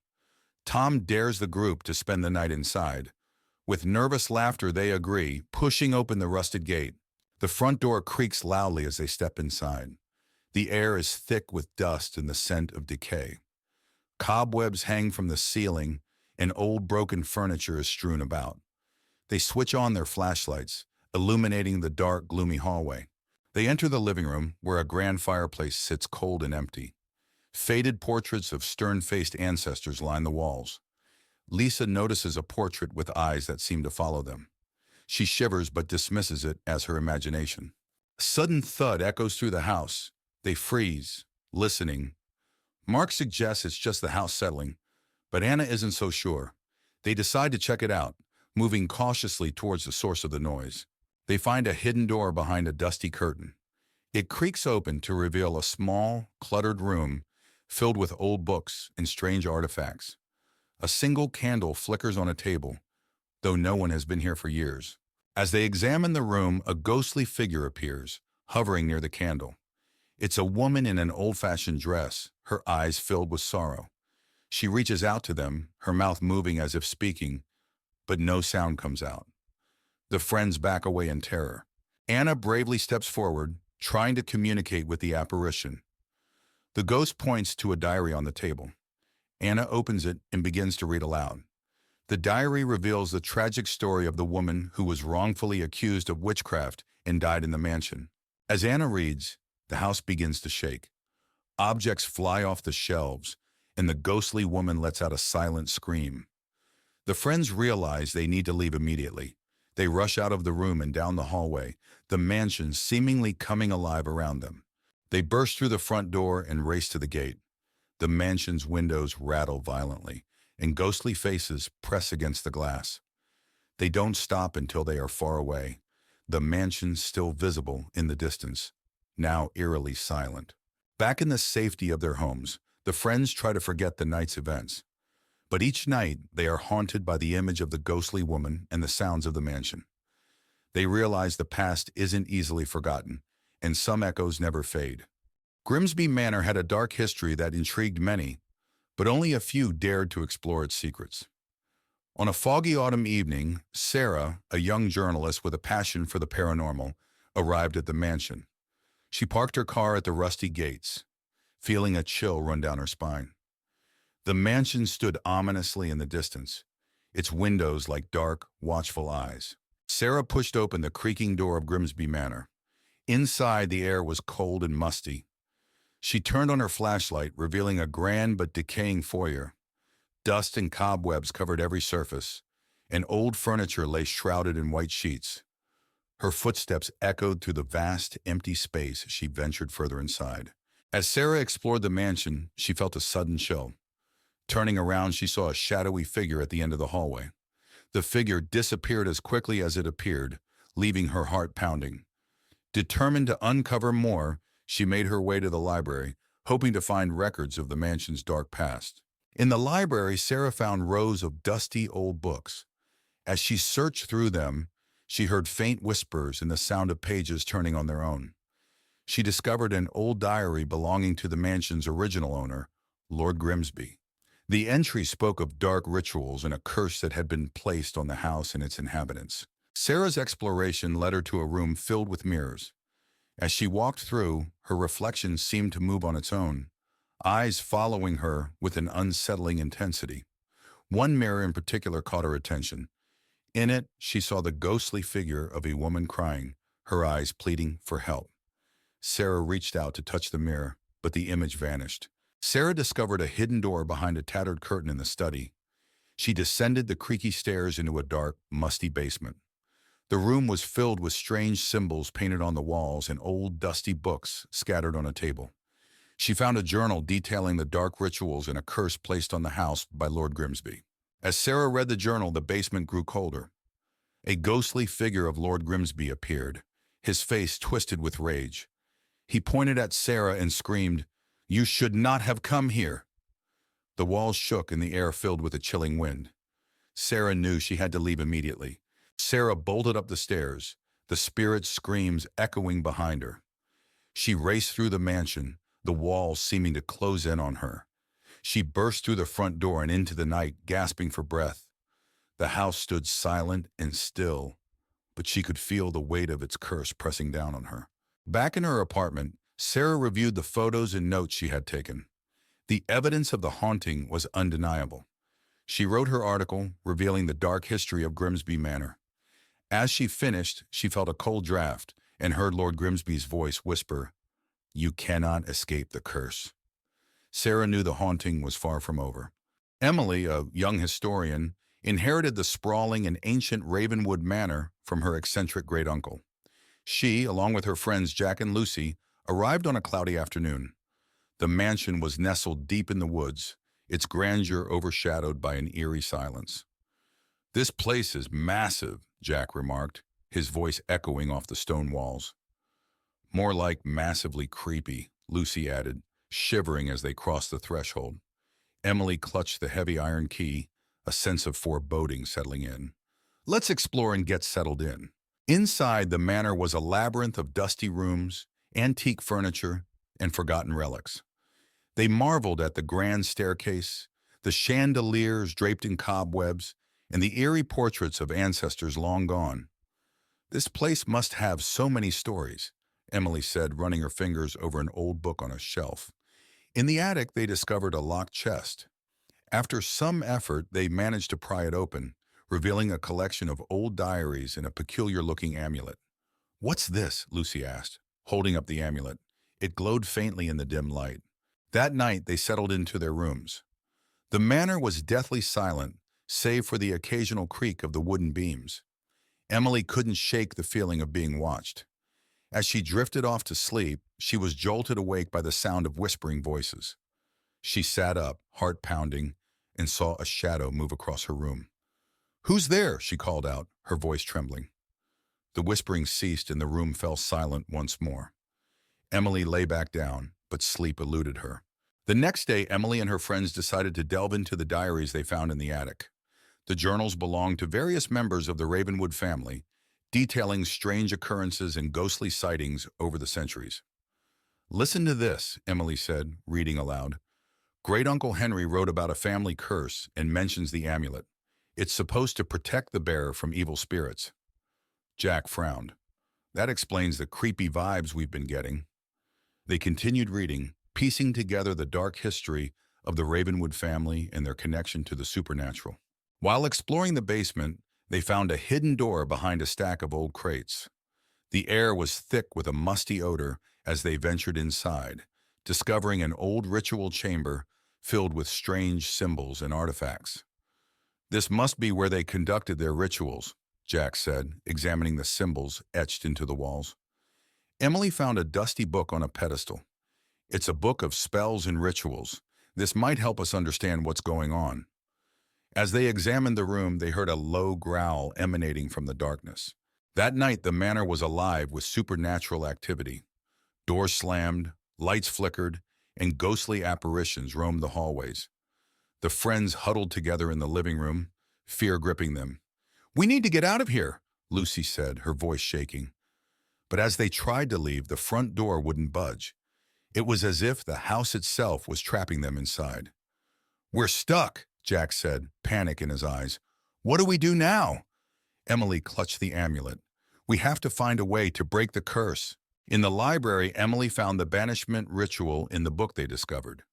Tom dares the group to spend the night inside. With nervous laughter, they agree, pushing open the rusted gate. The front door creaks loudly as they step inside. The air is thick with dust and the scent of decay. Cobwebs hang from the ceiling, and old broken furniture is strewn about. They switch on their flashlights, illuminating the dark, gloomy hallway. They enter the living room, where a grand fireplace sits cold and empty. Faded portraits of stern-faced ancestors line the walls. Lisa notices a portrait with eyes that seem to follow them. She shivers but dismisses it as her imagination. A sudden thud echoes through the house. They freeze, listening. Mark suggests it's just the house settling, but Anna isn't so sure. They decide to check it out, moving cautiously towards the source of the noise. They find a hidden door behind a dusty curtain. It creaks open to reveal a small, cluttered room filled with old books and strange artifacts. A single candle flickers on a table, though no one has been here for years. As they examine the room, a ghostly figure appears, hovering near the candle. It's a woman in an old-fashioned dress, her eyes filled with sorrow. She reaches out to them, her mouth moving as if speaking, but no sound comes out. The friends back away in terror. Anna bravely steps forward, trying to communicate with the apparition. The ghost points to a diary on the table. Anna opens it and begins to read aloud. The diary reveals the tragic story of the woman who was wrongfully accused of witchcraft and died in the mansion. As Anna reads, the house begins to shake. Objects fly off the shelves, and the ghostly woman lets out a silent scream. The friends realize they need to leave immediately. They rush out of the room and down the hallway, the mansion seemingly coming alive around them. They burst through the front door and race to the gate. The mansion's windows rattle violently, and ghostly faces press against the glass. They don't stop until they are far away, the mansion still visible in the distance. now eerily silent. Back in the safety of their homes, the friends try to forget the night's events. But each night, they are haunted by the image of the ghostly woman and the sounds of the mansion. They realize the past isn't easily forgotten, and some echoes never fade. Grimsby Manor had a dark history that intrigued many, but only a few dared to explore its secrets. On a foggy autumn evening, Sarah, a young journalist with a passion for the paranormal, arrived at the mansion. She parked her car at the rusty gates, feeling a chill run down her spine. The mansion stood ominously in the distance, its windows like dark, watchful eyes. Sarah pushed open the creaking door of Grimsby Manor. Inside, the air was cold and musty. She turned on her flashlight, revealing a grand but decaying foyer. Dust and cobwebs covered every surface, and old furniture lay shrouded in white sheets. Her footsteps echoed through the vast, empty space as she ventured further inside. As Sarah explored the mansion, she felt a sudden chill. Turning around, she saw a shadowy figure at the end of the hallway. The figure disappeared as quickly as it appeared, leaving her heart pounding. Determined to uncover more, she made her way to the library, hoping to find records of the mansion's dark past. In the library, Sarah found rows of dusty old books. As she searched through them, she heard faint whispers and the sound of pages turning on their own. She discovered an old diary belonging to the mansion's original owner, Lord Grimsby. The entry spoke of dark rituals and a curse that had been placed on the house and its inhabitants. Sarah's exploration led her to a room filled with mirrors. As she walked through, her reflection seemed to move on its own, eyes following her with an unsettling intensity. One mirror in particular caught her attention. In it, she saw the ghostly figure of a woman crying, her eyes pleading for help. Sarah reached out to touch the mirror, but the image vanished. Sarah discovered a hidden door behind a tattered curtain in the study. She descended the creaky stairs into a dark, musty basement. The room was filled with strange symbols painted on the walls and old, dusty books scattered on a table. She found a journal detailing the dark rituals and a curse placed on the house by Lord Grimsby. As Sarah read the journal, the basement grew colder. A ghostly figure of Lord Grimsby appeared, his face twisted with rage. He pointed at Sarah and screamed, "You should not have come here." The walls shook and the air filled with a chilling wind. Sarah knew she had to leave immediately. Sarah bolted up the stairs, the spirit's screams echoing behind her. She raced through the mansion, the walls seeming to close in on her. She burst through the front door and into the night, gasping for breath. The house stood silent and still, but she could feel the weight of its curse pressing down on her. Back in her apartment, Sarah reviewed the photos and notes she had taken. The evidence of the haunting was undeniable. She wrote her article, revealing the dark history of Grimsby Manor. As she finished, she felt a cold draft and heard Lord Grimsby's voice whisper, "You cannot escape the curse." Sarah knew the haunting was far from over. Emily, a young historian, inherited the sprawling and ancient Ravenwood Manor from her eccentric great-uncle. She, along with her friends Jack and Lucy, arrived on a cloudy afternoon. The mansion was nestled deep in the woods, its grandeur overshadowed by an eerie silence. "This place is massive," Jack remarked, his voice echoing off the stone walls. "More like massively creepy," Lucy added, shivering as they crossed the threshold. Emily clutched the heavy iron key, a sense of foreboding settling in. "Let's explore and get settled in." Inside, the manor was a labyrinth of dusty rooms, antique furniture, and forgotten relics. They marveled at the grand staircase, the chandeliers draped in cobwebs, and the eerie portraits of ancestors long gone. "This place must have so many stories," Emily said, running her fingers over an old book on a shelf. In the attic, they discovered a locked chest. After some effort, they managed to pry it open, revealing a collection of old diaries and a peculiar-looking amulet. "What's this?" Lucy asked, holding up the amulet. It glowed faintly in the dim light. That night, they settled into their rooms. The manor was deathly silent, save for the occasional creak of the wooden beams. Emily couldn't shake the feeling of being watched. As she drifted off to sleep, she was jolted awake by the sound of whispering voices. She sat up, heart pounding, and saw a shadow move across her room. "Who's there?" she called out, her voice trembling. The whispering ceased and the room fell silent once more. Emily lay back down, but sleep eluded her. The next day, Emily and her friends decided to delve into the diaries they found in the attic. The journals belonged to various members of the Ravenwood family, detailing strange occurrences and ghostly sightings over the centuries. "Listen to this," Emily said, reading aloud. "Great Uncle Henry wrote about a family curse and mentions the amulet. It's supposed to protect the bearer from evil spirits." Jack frowned. "That explains the creepy vibes we've been getting." They continued reading, piecing together the dark history of the Ravenwood family and their connection to the supernatural. While exploring the basement, they found a hidden door behind a stack of old crates. The air was thick with a musty odor as they ventured inside, discovering an old ritual chamber filled with strange symbols and artifacts. "This must be where they conducted their rituals," Jack said, examining the symbols etched into the walls. Emily found a dusty book on a pedestal. "It's a book of spells and rituals. This might help us understand what's going on." As they examined the room, they heard a low growl emanating from the darkness. That night, the manor was alive with supernatural activity. Doors slammed, lights flickered, and ghostly apparitions roamed the hallways. The friends huddled together in the living room, fear gripping them. "We need to get out of here," Lucy said, her voice shaking. But as they tried to leave, the front door wouldn't budge. It was as if the house itself was trapping them inside. "We're stuck," Jack said, panic in his eyes. "What do we do now?" Emily clutched the amulet. "We have to find a way to break the curse." In the library, Emily found the banishment ritual in the book they discovered.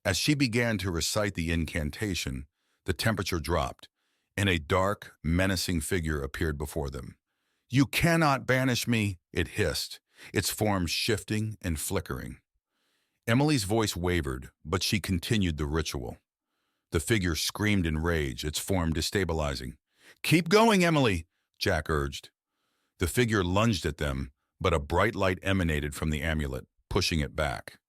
As she began to recite the incantation, the temperature dropped, and a dark, menacing figure appeared before them. "You cannot banish me," it hissed, its form shifting and flickering. Emily's voice wavered, but she continued the ritual. The figure screamed in rage, its form destabilizing. "Keep going, Emily," Jack urged. The figure lunged at them, but a bright light emanated from the amulet, pushing it back.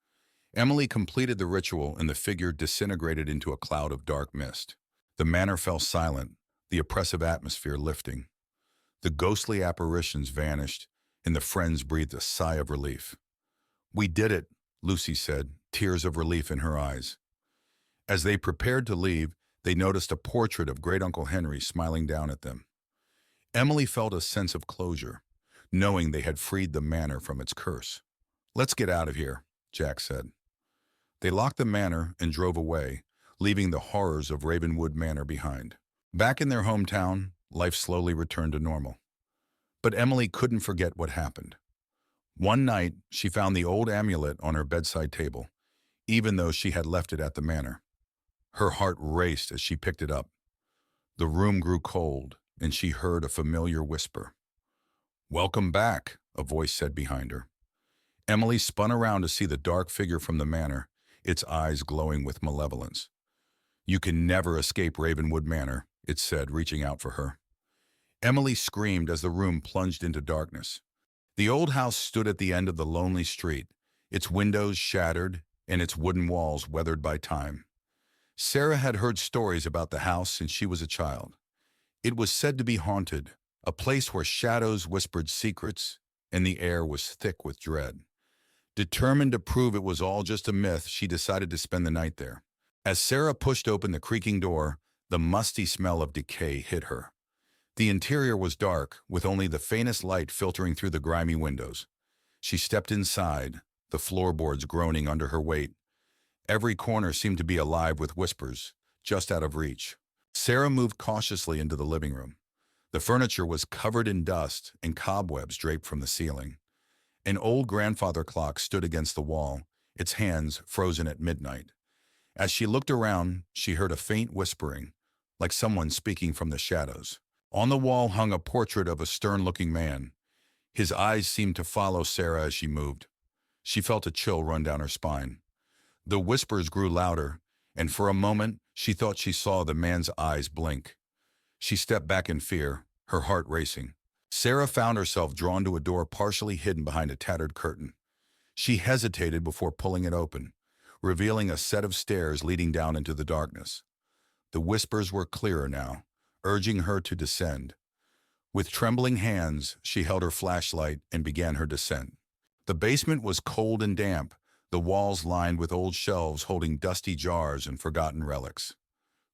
Emily completed the ritual, and the figure disintegrated into a cloud of dark mist. The manor fell silent, the oppressive atmosphere lifting. The ghostly apparitions vanished, and the friends breathed a sigh of relief. "We did it," Lucy said, tears of relief in her eyes. As they prepared to leave, they noticed a portrait of Great Uncle Henry smiling down at them. Emily felt a sense of closure, knowing they had freed the manor from its curse. "Let's get out of here," Jack said. They locked the manor and drove away, leaving the horrors of Ravenwood Manor behind. Back in their hometown, life slowly returned to normal. But Emily couldn't forget what happened. One night, she found the old amulet on her bedside table, even though she had left it at the manor. Her heart raced as she picked it up. The room grew cold, and she heard a familiar whisper. "Welcome back," a voice said behind her. Emily spun around to see the dark figure from the manor, its eyes glowing with malevolence. "You can never escape Ravenwood Manor," it said, reaching out for her. Emily screamed as the room plunged into darkness. The old house stood at the end of the lonely street, its windows shattered and its wooden walls weathered by time. Sarah had heard stories about the house since she was a child. It was said to be haunted, a place where shadows whispered secrets and the air was thick with dread. Determined to prove it was all just a myth, she decided to spend the night there. As Sarah pushed open the creaking door, the musty smell of decay hit her. The interior was dark, with only the faintest light filtering through the grimy windows. She stepped inside, the floorboards groaning under her weight. Every corner seemed to be alive with whispers, just out of reach. Sarah moved cautiously into the living room. The furniture was covered in dust and cobwebs draped from the ceiling. An old grandfather clock stood against the wall, its hands frozen at midnight. As she looked around, she heard a faint whispering, like someone speaking from the shadows. On the wall hung a portrait of a stern-looking man. His eyes seemed to follow Sarah as she moved. She felt a chill run down her spine. The whispers grew louder, and for a moment she thought she saw the man's eyes blink. She stepped back in fear, her heart racing. Sarah found herself drawn to a door partially hidden behind a tattered curtain. She hesitated before pulling it open, revealing a set of stairs leading down into the darkness. The whispers were clearer now, urging her to descend. With trembling hands, she held her flashlight and began her descent. The basement was cold and damp, the walls lined with old shelves holding dusty jars and forgotten relics.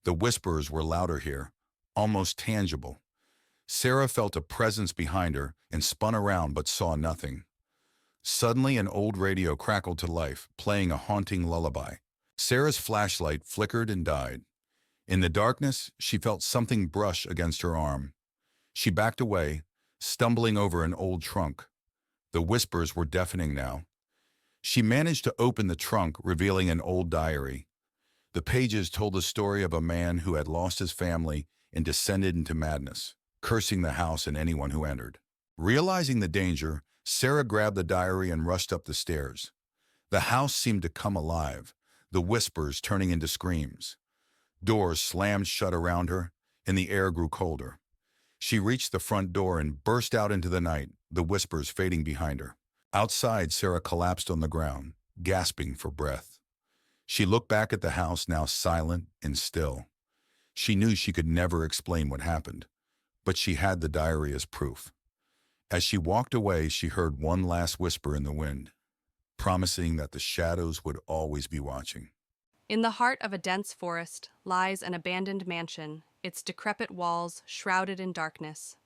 The whispers were louder here, almost tangible. Sarah felt a presence behind her and spun around but saw nothing. Suddenly, an old radio crackled to life, playing a haunting lullaby. Sarah's flashlight flickered and died. In the darkness, she felt something brush against her arm. She backed away, stumbling over an old trunk. The whispers were deafening now. She managed to open the trunk, revealing an old diary. The pages told the story of a man who had lost his family and descended into madness, cursing the house and anyone who entered. Realizing the danger, Sarah grabbed the diary and rushed up the stairs. The house seemed to come alive, the whispers turning into screams. Doors slammed shut around her, and the air grew colder. She reached the front door and burst out into the night, the whispers fading behind her. Outside, Sarah collapsed on the ground, gasping for breath. She looked back at the house, now silent and still. She knew she could never explain what happened, but she had the diary as proof. As she walked away, she heard one last whisper in the wind, promising that the shadows would always be watching. In the heart of a dense forest lies an abandoned mansion, its decrepit walls shrouded in darkness.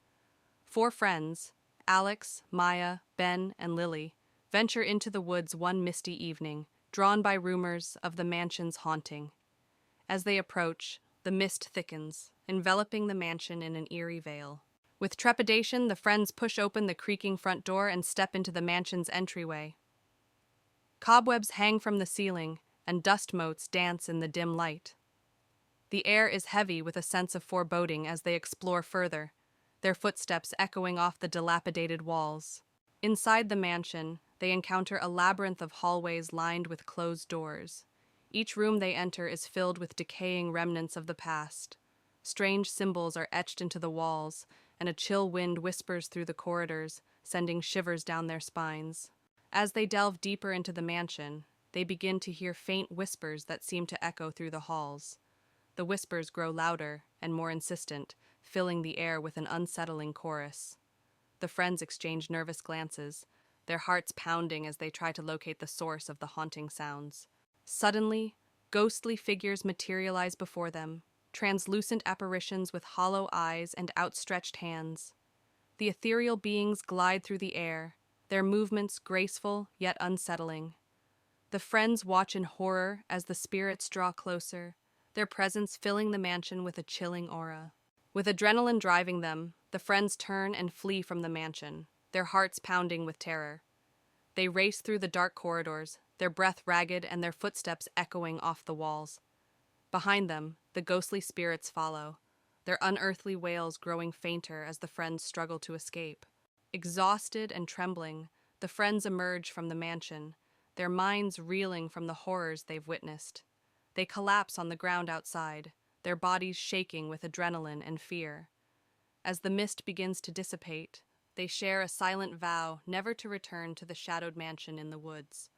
Four friends, Alex, Maya, Ben, and Lily, venture into the woods one misty evening, drawn by rumors of the mansion's haunting. As they approach, the mist thickens, enveloping the mansion in an eerie veil. With trepidation, the friends push open the creaking front door and step into the mansion's entryway. Cobwebs hang from the ceiling, and dust motes dance in the dim light. The air is heavy with a sense of foreboding as they explore further, their footsteps echoing off the dilapidated walls. Inside the mansion, they encounter a labyrinth of hallways lined with closed doors. Each room they enter is filled with decaying remnants of the past. Strange symbols are etched into the walls, and a chill wind whispers through the corridors, sending shivers down their spines. As they delve deeper into the mansion, they begin to hear faint whispers that seem to echo through the halls. The whispers grow louder and more insistent, filling the air with an unsettling chorus. The friends exchange nervous glances, their hearts pounding as they try to locate the source of the haunting sounds. Suddenly, ghostly figures materialize before them, translucent apparitions with hollow eyes and outstretched hands. The ethereal beings glide through the air, their movements graceful yet unsettling. The friends watch in horror as the spirits draw closer, their presence filling the mansion with a chilling aura. With adrenaline driving them, the friends turn and flee from the mansion, their hearts pounding with terror. They race through the dark corridors, their breath ragged and their footsteps echoing off the walls. Behind them, the ghostly spirits follow, their unearthly wails growing fainter as the friends struggle to escape. Exhausted and trembling, the friends emerge from the mansion, their minds reeling from the horrors they've witnessed. They collapse on the ground outside, their bodies shaking with adrenaline and fear. As the mist begins to dissipate, they share a silent vow never to return to the shadowed mansion in the woods.